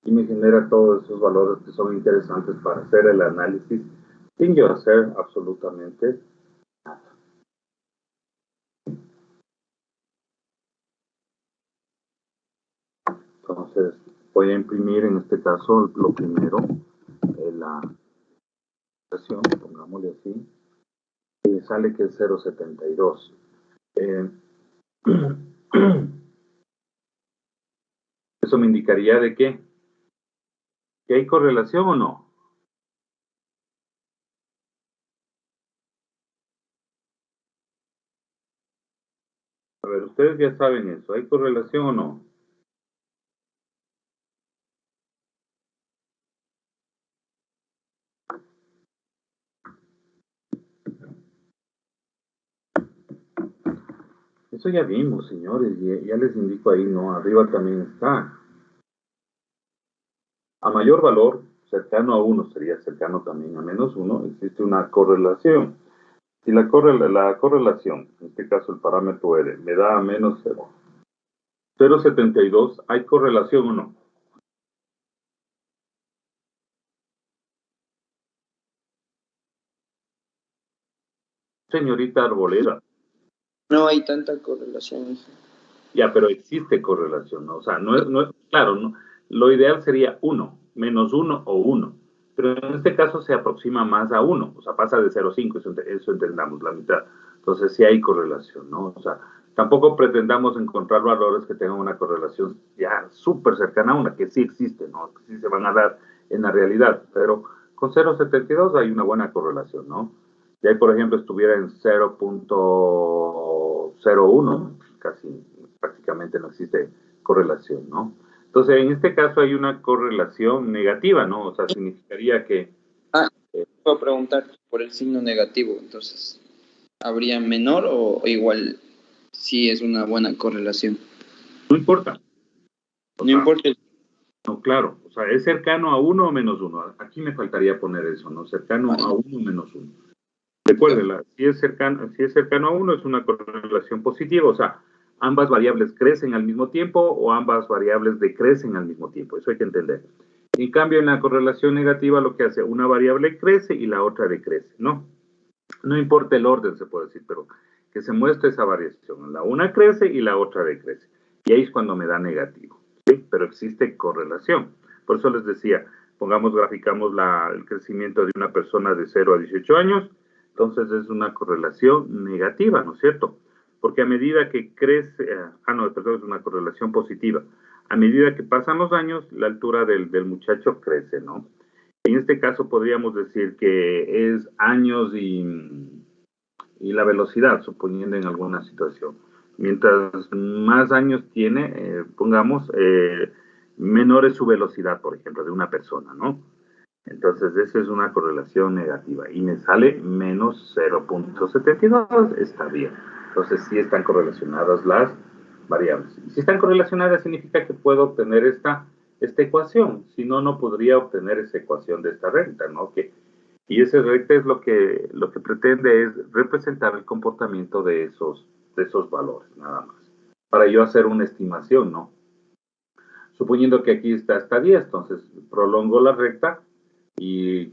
y me genera todos esos valores que son interesantes para hacer el análisis sin yo hacer absolutamente nada. Entonces, voy a imprimir en este caso lo primero, la versión, pongámosle así, y me sale que es 0.72. Eso me indicaría de qué, que hay correlación o no. A ver, ustedes ya saben eso, ¿hay correlación o no? Eso ya vimos, señores, ya les indico ahí, ¿no? Arriba también está. A mayor valor, cercano a 1 sería cercano también a menos 1, existe una correlación. Si la correlación, en este caso el parámetro R, me da a menos 0.72, ¿hay correlación o no? Señorita Arboleda. No hay tanta correlación. Ya, pero existe correlación, ¿no? O sea, no es claro, ¿no? Lo ideal sería 1, menos 1 o 1. pero en este caso se aproxima más a 1, o sea, pasa de 0,5, eso entendamos, la mitad. Entonces sí hay correlación, ¿no? O sea, tampoco pretendamos encontrar valores que tengan una correlación ya súper cercana a una, que sí existe, ¿no? Que sí se van a dar en la realidad, pero con 0,72 hay una buena correlación, ¿no? Y ahí, por ejemplo, estuviera en 0,01, casi prácticamente no existe correlación, ¿no? Entonces, en este caso hay una correlación negativa, ¿no? O sea, significaría que... Puedo preguntar por el signo negativo, entonces, ¿habría menor o igual si es una buena correlación? No importa. No importa. No, claro, o sea, es cercano a 1 o menos 1. Aquí me faltaría poner eso, ¿no? Cercano a 1 o menos 1. Recuérdela, si es cercano a 1 es una correlación positiva, o sea, ambas variables crecen al mismo tiempo o ambas variables decrecen al mismo tiempo, eso hay que entender. En cambio, en la correlación negativa lo que hace, una variable crece y la otra decrece, ¿no? No importa el orden, se puede decir, pero que se muestre esa variación. La una crece y la otra decrece. Y ahí es cuando me da negativo, ¿sí? Pero existe correlación. Por eso les decía, graficamos el crecimiento de una persona de 0 a 18 años, entonces es una correlación negativa, ¿no es cierto? Porque a medida que crece, perdón, es una correlación positiva. A medida que pasan los años, la altura del muchacho crece, ¿no? En este caso podríamos decir que es años y la velocidad, suponiendo en alguna situación. Mientras más años tiene, pongamos, menor es su velocidad, por ejemplo, de una persona, ¿no? Entonces, esa es una correlación negativa. Y me sale menos 0,72, está bien. Entonces, sí están correlacionadas las variables. Y si están correlacionadas, significa que puedo obtener esta ecuación. Si no, no podría obtener esa ecuación de esta recta, ¿no? Y esa recta es lo que pretende es representar el comportamiento de esos valores, nada más. Para yo hacer una estimación, ¿no? Suponiendo que aquí está hasta 10, entonces prolongo la recta y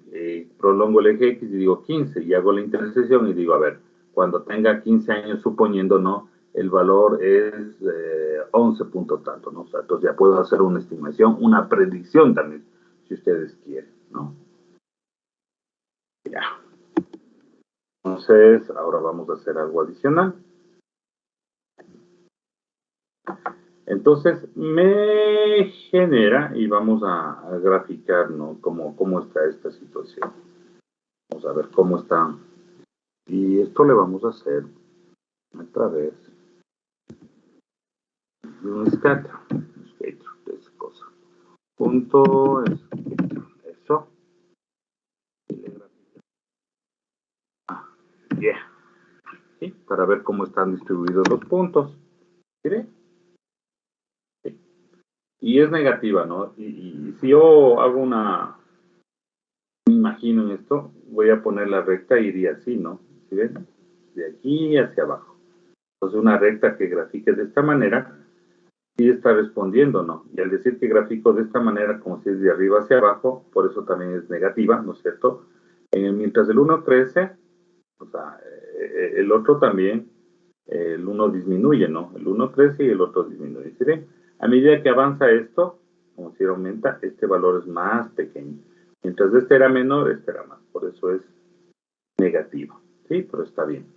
prolongo el eje X y digo 15 y hago la intersección y digo, a ver, cuando tenga 15 años, suponiendo, ¿no? El valor es 11 punto tanto, ¿no? O sea, entonces ya puedo hacer una estimación, una predicción también, si ustedes quieren, ¿no? Ya. Entonces, ahora vamos a hacer algo adicional. Entonces, me genera, y vamos a graficar, ¿no? Cómo está esta situación. Vamos a ver cómo está. Y esto le vamos a hacer a través de un scatter de esa cosa. Punto, eso. Yeah. ¿Sí? Para ver cómo están distribuidos los puntos. ¿Sí? Sí. Y es negativa, ¿no? Y si yo hago me imagino en esto, voy a poner la recta y iría así, ¿no? ¿Sí ven? De aquí hacia abajo. Entonces una recta que grafique de esta manera, sí está respondiendo, ¿no? Y al decir que grafico de esta manera, como si es de arriba hacia abajo, por eso también es negativa, ¿no es cierto? Mientras el 1 crece, o sea, el otro también, el 1 disminuye, ¿no? El 1 crece y el otro disminuye. ¿Sí ven? A medida que avanza esto, como si aumenta, este valor es más pequeño. Mientras este era menor, este era más. Por eso es negativo. ¿Sí? Pero está bien.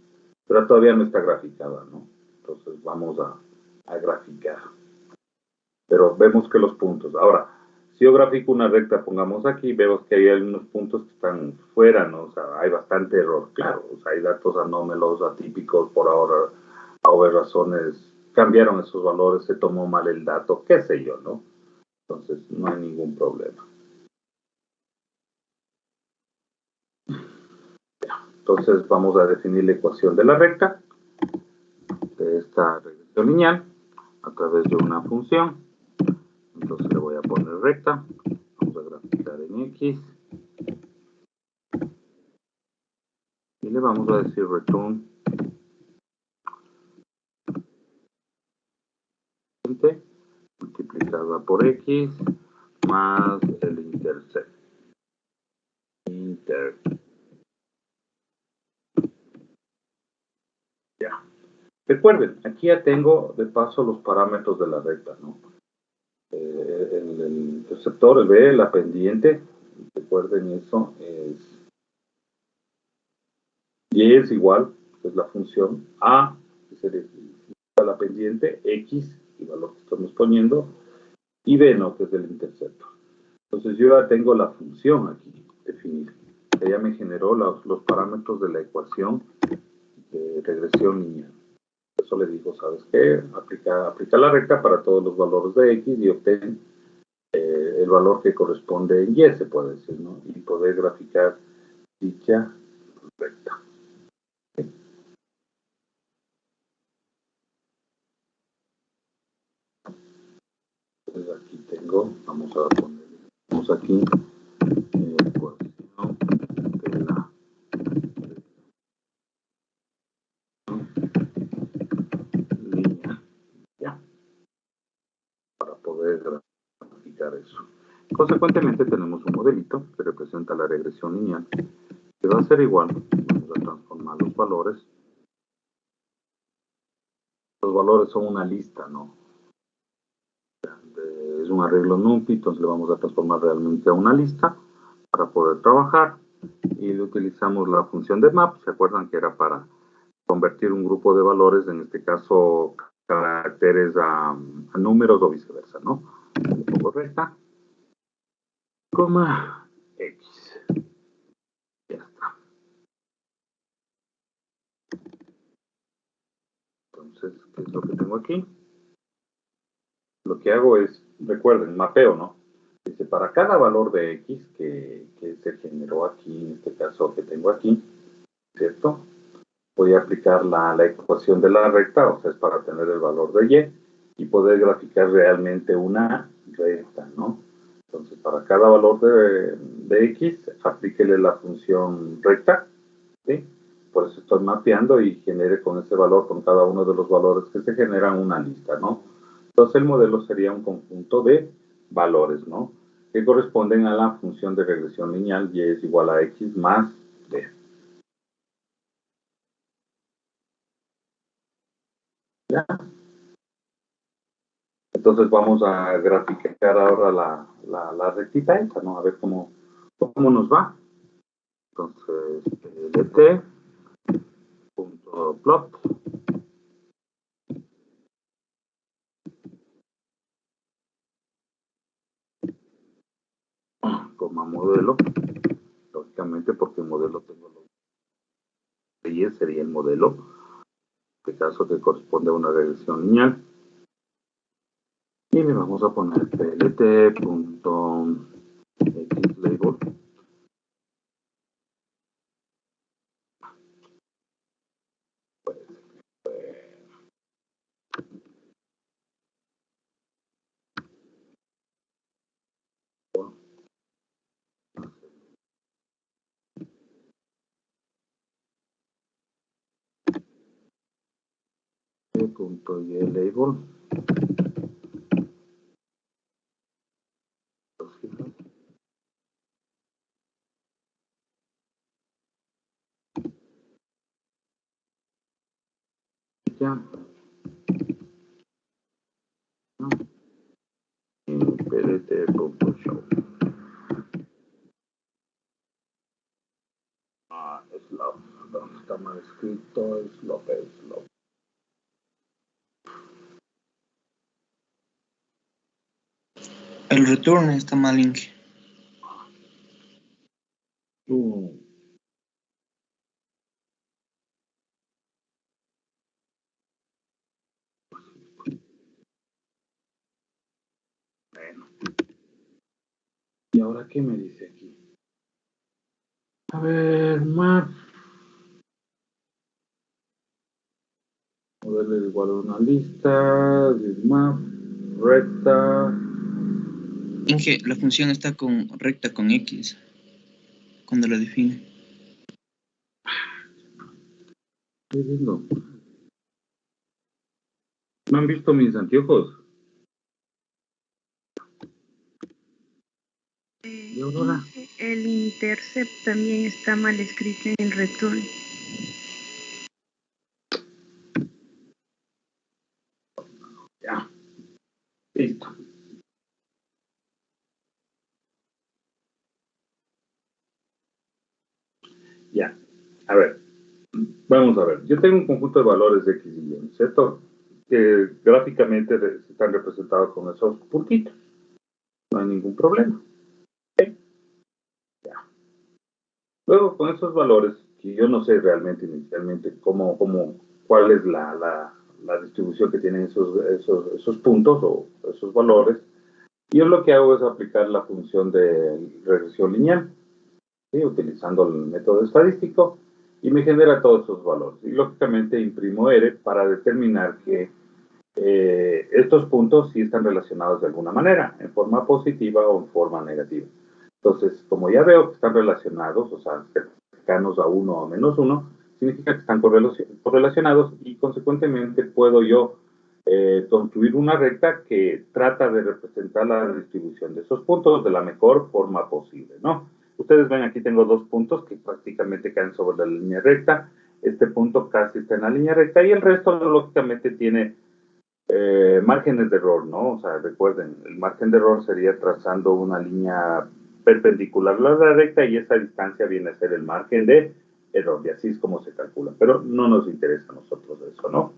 Pero todavía no está graficada, ¿no? Entonces vamos a graficar. Pero vemos que los puntos. Ahora, si yo grafico una recta, pongamos aquí, vemos que hay algunos puntos que están fuera, ¿no? O sea, hay bastante error, claro. O sea, hay datos anómalos, atípicos, por ahora, por razones, cambiaron esos valores, se tomó mal el dato, qué sé yo, ¿no? Entonces, no hay ningún problema. Entonces, vamos a definir la ecuación de la recta, de esta regresión lineal, a través de una función. Entonces le voy a poner recta, vamos a graficar en X y le vamos a decir return multiplicada por X más el intercept. Ya. Recuerden, aquí ya tengo de paso los parámetros de la recta, ¿no? El interceptor, el B, la pendiente, recuerden eso, y es igual, que es la función A, que sería la pendiente, X, el valor que estamos poniendo, y B, ¿no? Que es el intercepto. Entonces yo ya tengo la función aquí definida. Ella me generó los parámetros de la ecuación de regresión lineal. Por eso le digo, ¿sabes qué? Aplica la recta para todos los valores de X y obtén el valor que corresponde en Y, se puede decir, ¿no? Y poder graficar dicha recta. Entonces aquí tengo, vamos aquí, ecuación de la línea, ya, para poder graficar eso. Consecuentemente tenemos un modelito que representa la regresión lineal, que va a ser igual, vamos a transformar los valores. Los valores son una lista, ¿no? Es un arreglo NumPy, entonces le vamos a transformar realmente a una lista para poder trabajar. Y le utilizamos la función de map, ¿se acuerdan que era para convertir un grupo de valores, en este caso caracteres a números o viceversa, ¿no? Le pongo recta, coma, X. Ya está. Entonces, ¿qué es lo que tengo aquí? Lo que hago es, recuerden, mapeo, ¿no? Dice, para cada valor de X que se generó aquí, en este caso que tengo aquí, ¿cierto? Voy a aplicar la ecuación de la recta, o sea, es para tener el valor de Y poder graficar realmente una recta, ¿no? Entonces, para cada valor de X, aplíquele la función recta, ¿sí? Por eso estoy mapeando y genere con ese valor, con cada uno de los valores que se generan, una lista, ¿no? Entonces, el modelo sería un conjunto de valores, ¿no? Que corresponden a la función de regresión lineal, y es igual a X más B. ¿Ya? Entonces vamos a graficar ahora la rectita esta, ¿no? A ver cómo nos va. Entonces, dt.plot como modelo, lógicamente porque el modelo tengo los y sería el modelo, en este caso que corresponde a una regresión lineal. Y le vamos a poner plt.xlabel. .ylabel. Ya. Y plt.show. Es love. Está mal escrito, es love. El return está mal, Inge. Bueno. ¿Y ahora qué me dice aquí? A ver, map. Modelo igual a una lista. Map. Recta. Inge, la función está con recta con X cuando la define. ¿Qué es eso? ¿No han visto mis anteojos? ¿Y Aurora? El intercept también está mal escrito en el return. Ya. Listo. Ya. A ver, vamos a ver. Yo tengo un conjunto de valores de X y Y, ¿cierto? Que gráficamente están representados con esos puntitos. No hay ningún problema. ¿Ok? Ya. Luego, con esos valores, que yo no sé realmente inicialmente cuál es la distribución que tienen esos puntos o esos valores, yo lo que hago es aplicar la función de regresión lineal, ¿sí? Utilizando el método estadístico, y me genera todos esos valores. Y lógicamente imprimo R para determinar que estos puntos sí están relacionados de alguna manera, en forma positiva o en forma negativa. Entonces, como ya veo que están relacionados, o sea, cercanos a 1 o menos 1, significa que están correlacionados y consecuentemente puedo yo construir una recta que trata de representar la distribución de esos puntos de la mejor forma posible, ¿no? Ustedes ven, aquí tengo dos puntos que prácticamente caen sobre la línea recta. Este punto casi está en la línea recta y el resto, lógicamente, tiene márgenes de error, ¿no? O sea, recuerden, el margen de error sería trazando una línea perpendicular a la recta y esa distancia viene a ser el margen de error, y así es como se calcula. Pero no nos interesa a nosotros eso, ¿no?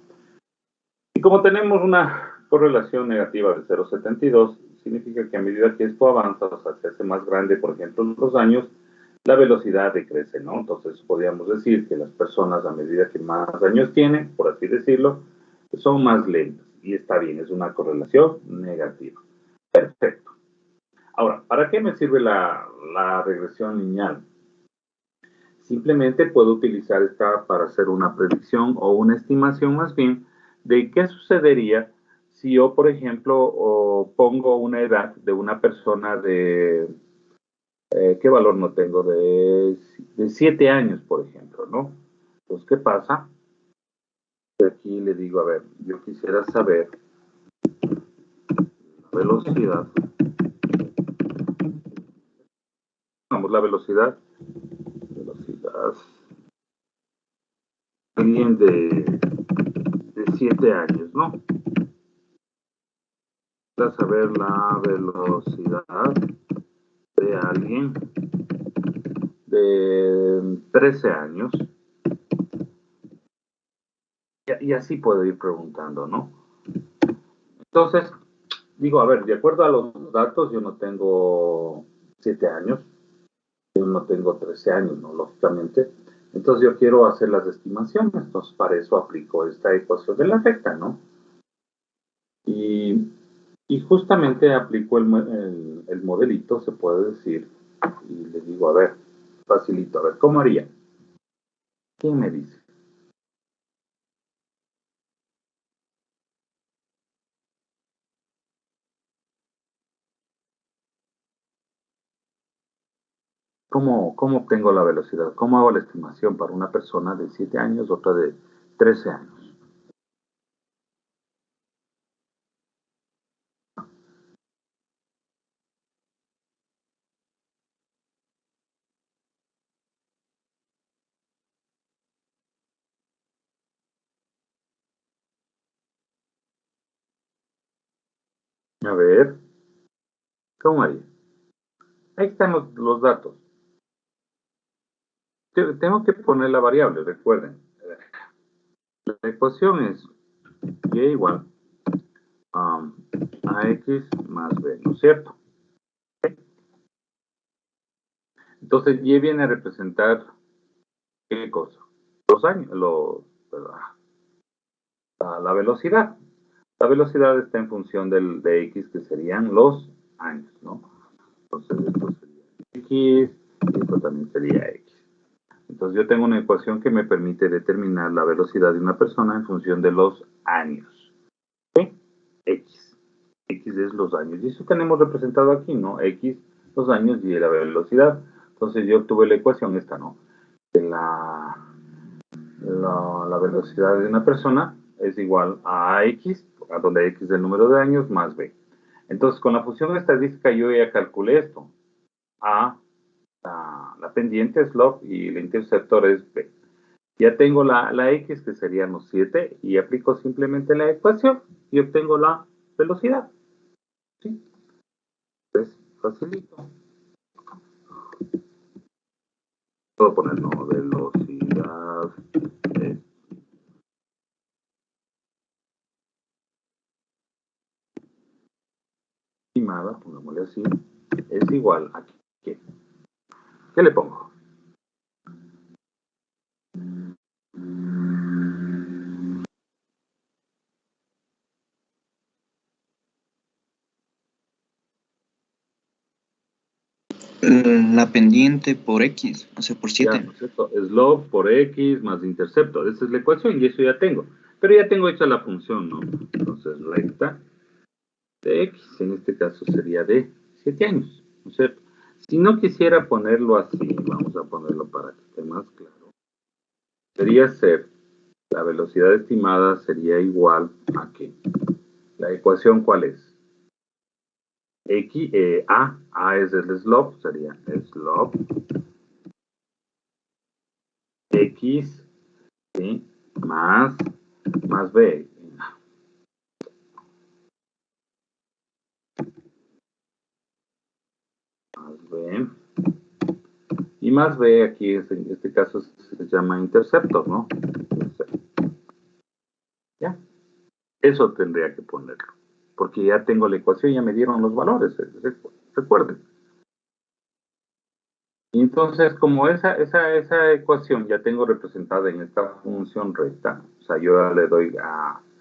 Y como tenemos una correlación negativa de 0,72, significa que a medida que esto avanza, o sea, se hace más grande, por ejemplo, en los años, la velocidad decrece, ¿no? Entonces, podríamos decir que las personas, a medida que más años tienen, por así decirlo, son más lentas. Y está bien, es una correlación negativa. Perfecto. Ahora, ¿para qué me sirve la regresión lineal? Simplemente puedo utilizar esta para hacer una predicción o una estimación más bien de qué sucedería si yo, por ejemplo, pongo una edad de una persona de, ¿qué valor no tengo? De 7 años, por ejemplo, ¿no? Entonces, ¿qué pasa? Aquí le digo, a ver, yo quisiera saber la velocidad. Vamos, la velocidad alguien de 7 años, ¿no? Para saber la velocidad de alguien de 13 años. Y así puedo ir preguntando, ¿no? Entonces, digo, a ver, de acuerdo a los datos, yo no tengo 7 años, yo no tengo 13 años, ¿no? Lógicamente. Entonces yo quiero hacer las estimaciones, entonces para eso aplico esta ecuación de la recta, ¿no? Y justamente aplico el modelito, se puede decir, y le digo, a ver, facilito, a ver, ¿cómo haría? ¿Quién me dice? ¿Cómo obtengo la velocidad? ¿Cómo hago la estimación para una persona de 7 años, otra de 13 años? A ver, ¿cómo haría? Ahí están los datos. Tengo que poner la variable, recuerden. La ecuación es y igual a x más b, ¿no es cierto? Entonces, y viene a representar ¿qué cosa? Los años, la velocidad. La velocidad está en función de x, que serían los años, ¿no? Entonces, esto sería x, y esto también sería x. Entonces, yo tengo una ecuación que me permite determinar la velocidad de una persona en función de los años. ¿Sí? X. X es los años. Y eso tenemos representado aquí, ¿no? X, los años y la velocidad. Entonces, yo obtuve la ecuación esta, ¿no? La velocidad de una persona es igual a x, donde x es el número de años, más b. Entonces, con la función estadística yo ya calculé esto. A, la pendiente, slope, y el interceptor es b. Ya tengo la x, que serían los 7, y aplico simplemente la ecuación y obtengo la velocidad. ¿Sí? Entonces, facilito. puedo poner, ¿no? Velocidad estimada, pongámosle así, es igual a ¿qué? ¿Qué le pongo? La pendiente por X, o sea, por Ya, 7. ¿no es cierto? Slope por X más intercepto. Esa es la ecuación y eso ya tengo. Pero ya tengo hecha la función, ¿no? Entonces, recta de X, en este caso sería de 7 años, ¿no es cierto? Si no quisiera ponerlo así, vamos a ponerlo para que esté más claro. Sería ser, la velocidad estimada sería igual a ¿qué? La ecuación, ¿cuál es? X, A es el slope, sería slope X, ¿sí? Más B. Más B. Y más B aquí, en este caso se llama intercepto, ¿no? Ya. Eso tendría que ponerlo. Porque ya tengo la ecuación, ya me dieron los valores, recuerden. Y entonces, como esa ecuación ya tengo representada en esta función recta, o sea, yo le doy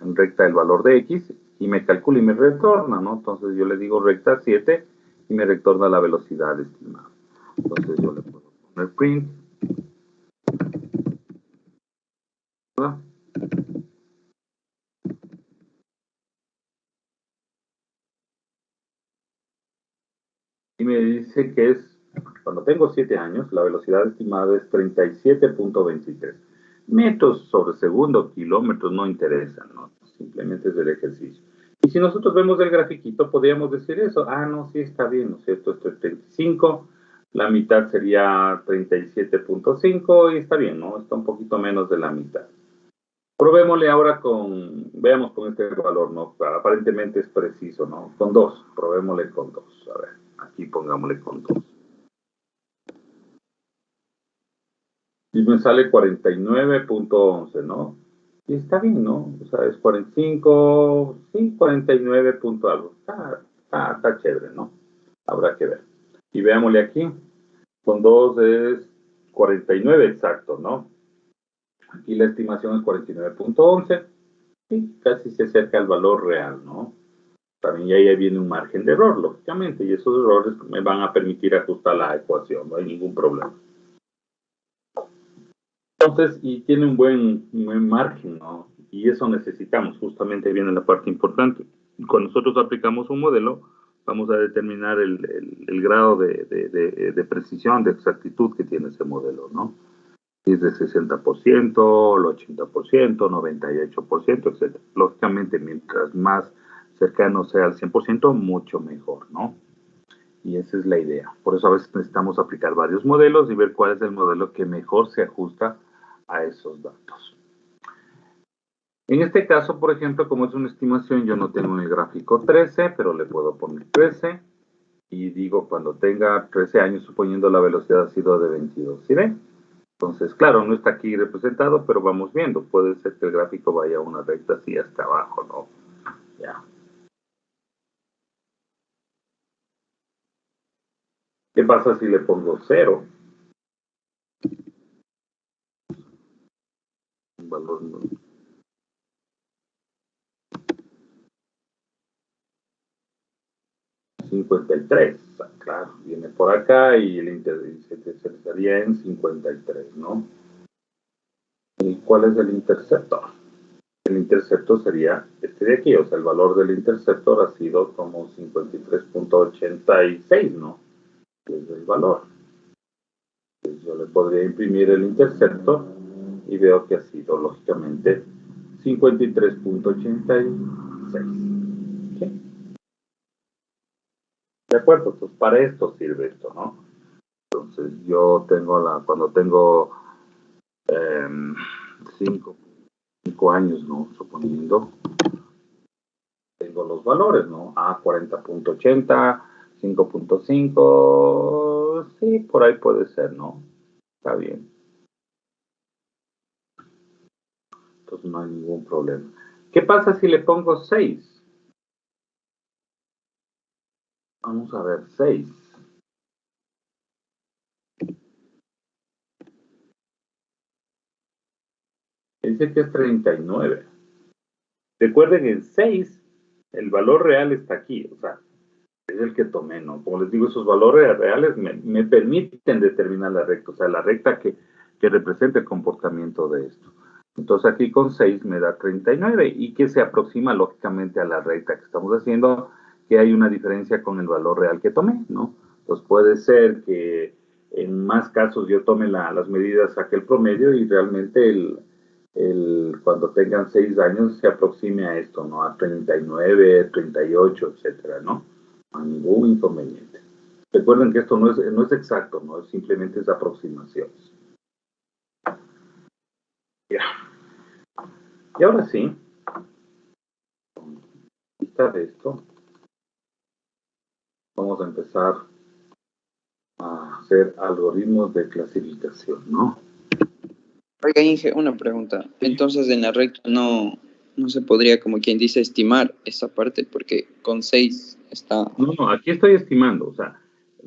en recta el valor de X y me calcula y me retorna, ¿no? Entonces yo le digo recta 7 y me retorna la velocidad estimada. Entonces yo le puedo poner print, ¿verdad? Y me dice que cuando tengo 7 años, la velocidad estimada es 37.23 metros sobre segundo. Kilómetros no interesan, ¿no? Simplemente es del ejercicio. Y si nosotros vemos el grafiquito, podríamos decir eso. No, sí está bien, ¿no es cierto? Esto es 35, la mitad sería 37.5 y está bien, ¿no? Está un poquito menos de la mitad. Probémosle ahora veamos con este valor, ¿no? Aparentemente es preciso, ¿no? Con 2, probémosle con 2. A ver, aquí pongámosle con 2. Y me sale 49.11, ¿no? Y está bien, ¿no? O sea, es 45, sí, 49 punto algo. Está chévere, ¿no? Habrá que ver. Y veámosle aquí. Con 2 es 49 exacto, ¿no? Aquí la estimación es 49.11. Sí, casi se acerca al valor real, ¿no? También ahí viene un margen de error, lógicamente, y esos errores me van a permitir ajustar la ecuación, no hay ningún problema. Entonces, y tiene un buen margen, ¿no? Y eso necesitamos, justamente viene la parte importante. Cuando nosotros aplicamos un modelo, vamos a determinar el grado de precisión, de exactitud que tiene ese modelo, ¿no? Si es de 60%, el 80%, 98%, etc. Lógicamente, mientras más cercano sea al 100%, mucho mejor, ¿no? Y esa es la idea. Por eso a veces necesitamos aplicar varios modelos y ver cuál es el modelo que mejor se ajusta a esos datos. En este caso, por ejemplo, como es una estimación, yo no tengo en el gráfico 13, pero le puedo poner 13 y digo cuando tenga 13 años, suponiendo la velocidad ha sido de 22. ¿Sí ven? Entonces, claro, no está aquí representado, pero vamos viendo. Puede ser que el gráfico vaya a una recta así hasta abajo, ¿no? Ya. ¿Qué pasa si le pongo 0? Un valor 53. Claro, viene por acá y se estaría en 53, ¿no? ¿Y cuál es el interceptor? El interceptor sería este de aquí, o sea, el valor del interceptor ha sido como 53.86, ¿no? Es el valor. Entonces yo le podría imprimir el interceptor y veo que ha sido, lógicamente, 53.86. ¿Sí? ¿De acuerdo? Pues para esto sirve esto, ¿no? Entonces yo tengo cuando tengo 5 años, ¿no? Suponiendo, tengo los valores, ¿no? 40.80, 5.5, sí, por ahí puede ser, ¿no? Está bien. Entonces no hay ningún problema. ¿Qué pasa si le pongo 6? Vamos a ver, 6. Dice que es 39. Recuerden, en 6, el valor real está aquí, o sea, es el que tomé, ¿no? Como les digo, esos valores reales me permiten determinar la recta, o sea, la recta que representa el comportamiento de esto. Entonces aquí con 6 me da 39 y que se aproxima lógicamente a la recta que estamos haciendo, que hay una diferencia con el valor real que tomé, ¿no? Pues puede ser que en más casos yo tome las medidas, saque el promedio y realmente cuando tengan 6 años se aproxime a esto, ¿no? A 39, 38, etcétera, ¿no? No hay ningún inconveniente. Recuerden que esto no es exacto, ¿no? Simplemente es aproximaciones. Ya. Y ahora sí, vista de esto, vamos a empezar a hacer algoritmos de clasificación, ¿no? Oiga, Inge, una pregunta. Entonces, en la recta no se podría, como quien dice, estimar esa parte, porque con 6 está... No, aquí estoy estimando, o sea,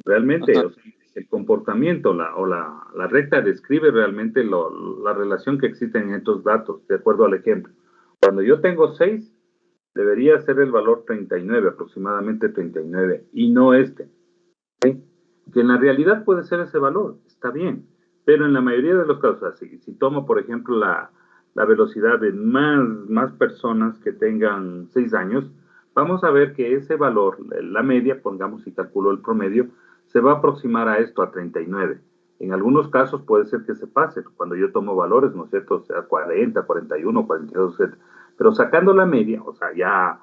realmente, Ajá. o sea, el comportamiento la recta describe realmente la relación que existe en estos datos, de acuerdo al ejemplo. Cuando yo tengo 6, debería ser el valor 39, aproximadamente 39, y no este. ¿Sí? Que en la realidad puede ser ese valor, está bien, pero en la mayoría de los casos, si tomo, por ejemplo, la velocidad de más personas que tengan 6 años, vamos a ver que ese valor, la media, pongamos si calculo el promedio, se va a aproximar a esto, a 39. En algunos casos puede ser que se pase, cuando yo tomo valores, ¿no es cierto? O sea, 40, 41, 42, etc. Pero sacando la media, o sea, ya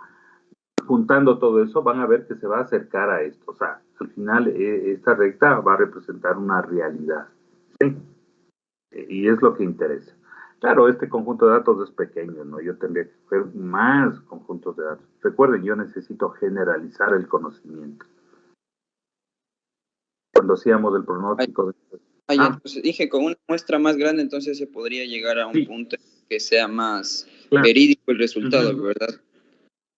juntando todo eso, van a ver que se va a acercar a esto. O sea, al final esta recta va a representar una realidad. ¿Sí? Y es lo que interesa. Claro, este conjunto de datos es pequeño, ¿no? Yo tendría que coger más conjuntos de datos. Recuerden, yo necesito generalizar el conocimiento. Cuando hacíamos el pronóstico de... Entonces dije, con una muestra más grande, entonces se podría llegar a un sí, punto que sea más claro. verídico el resultado, ¿verdad?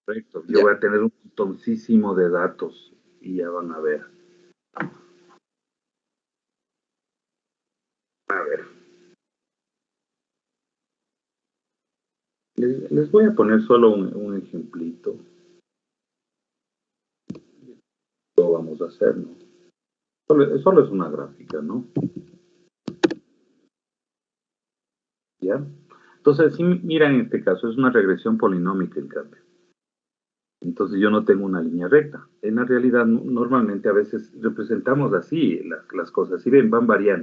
Correcto. Yo voy a tener un montoncísimo de datos y ya van a ver. A ver. Les voy a poner solo un ejemplito. Lo vamos a hacer, ¿no? Solo es una gráfica, ¿no? ¿Ya? Entonces, si miran en este caso, es una regresión polinómica en cambio. Entonces yo no tengo una línea recta. En la realidad, normalmente a veces representamos así las cosas. Si ven, van variando.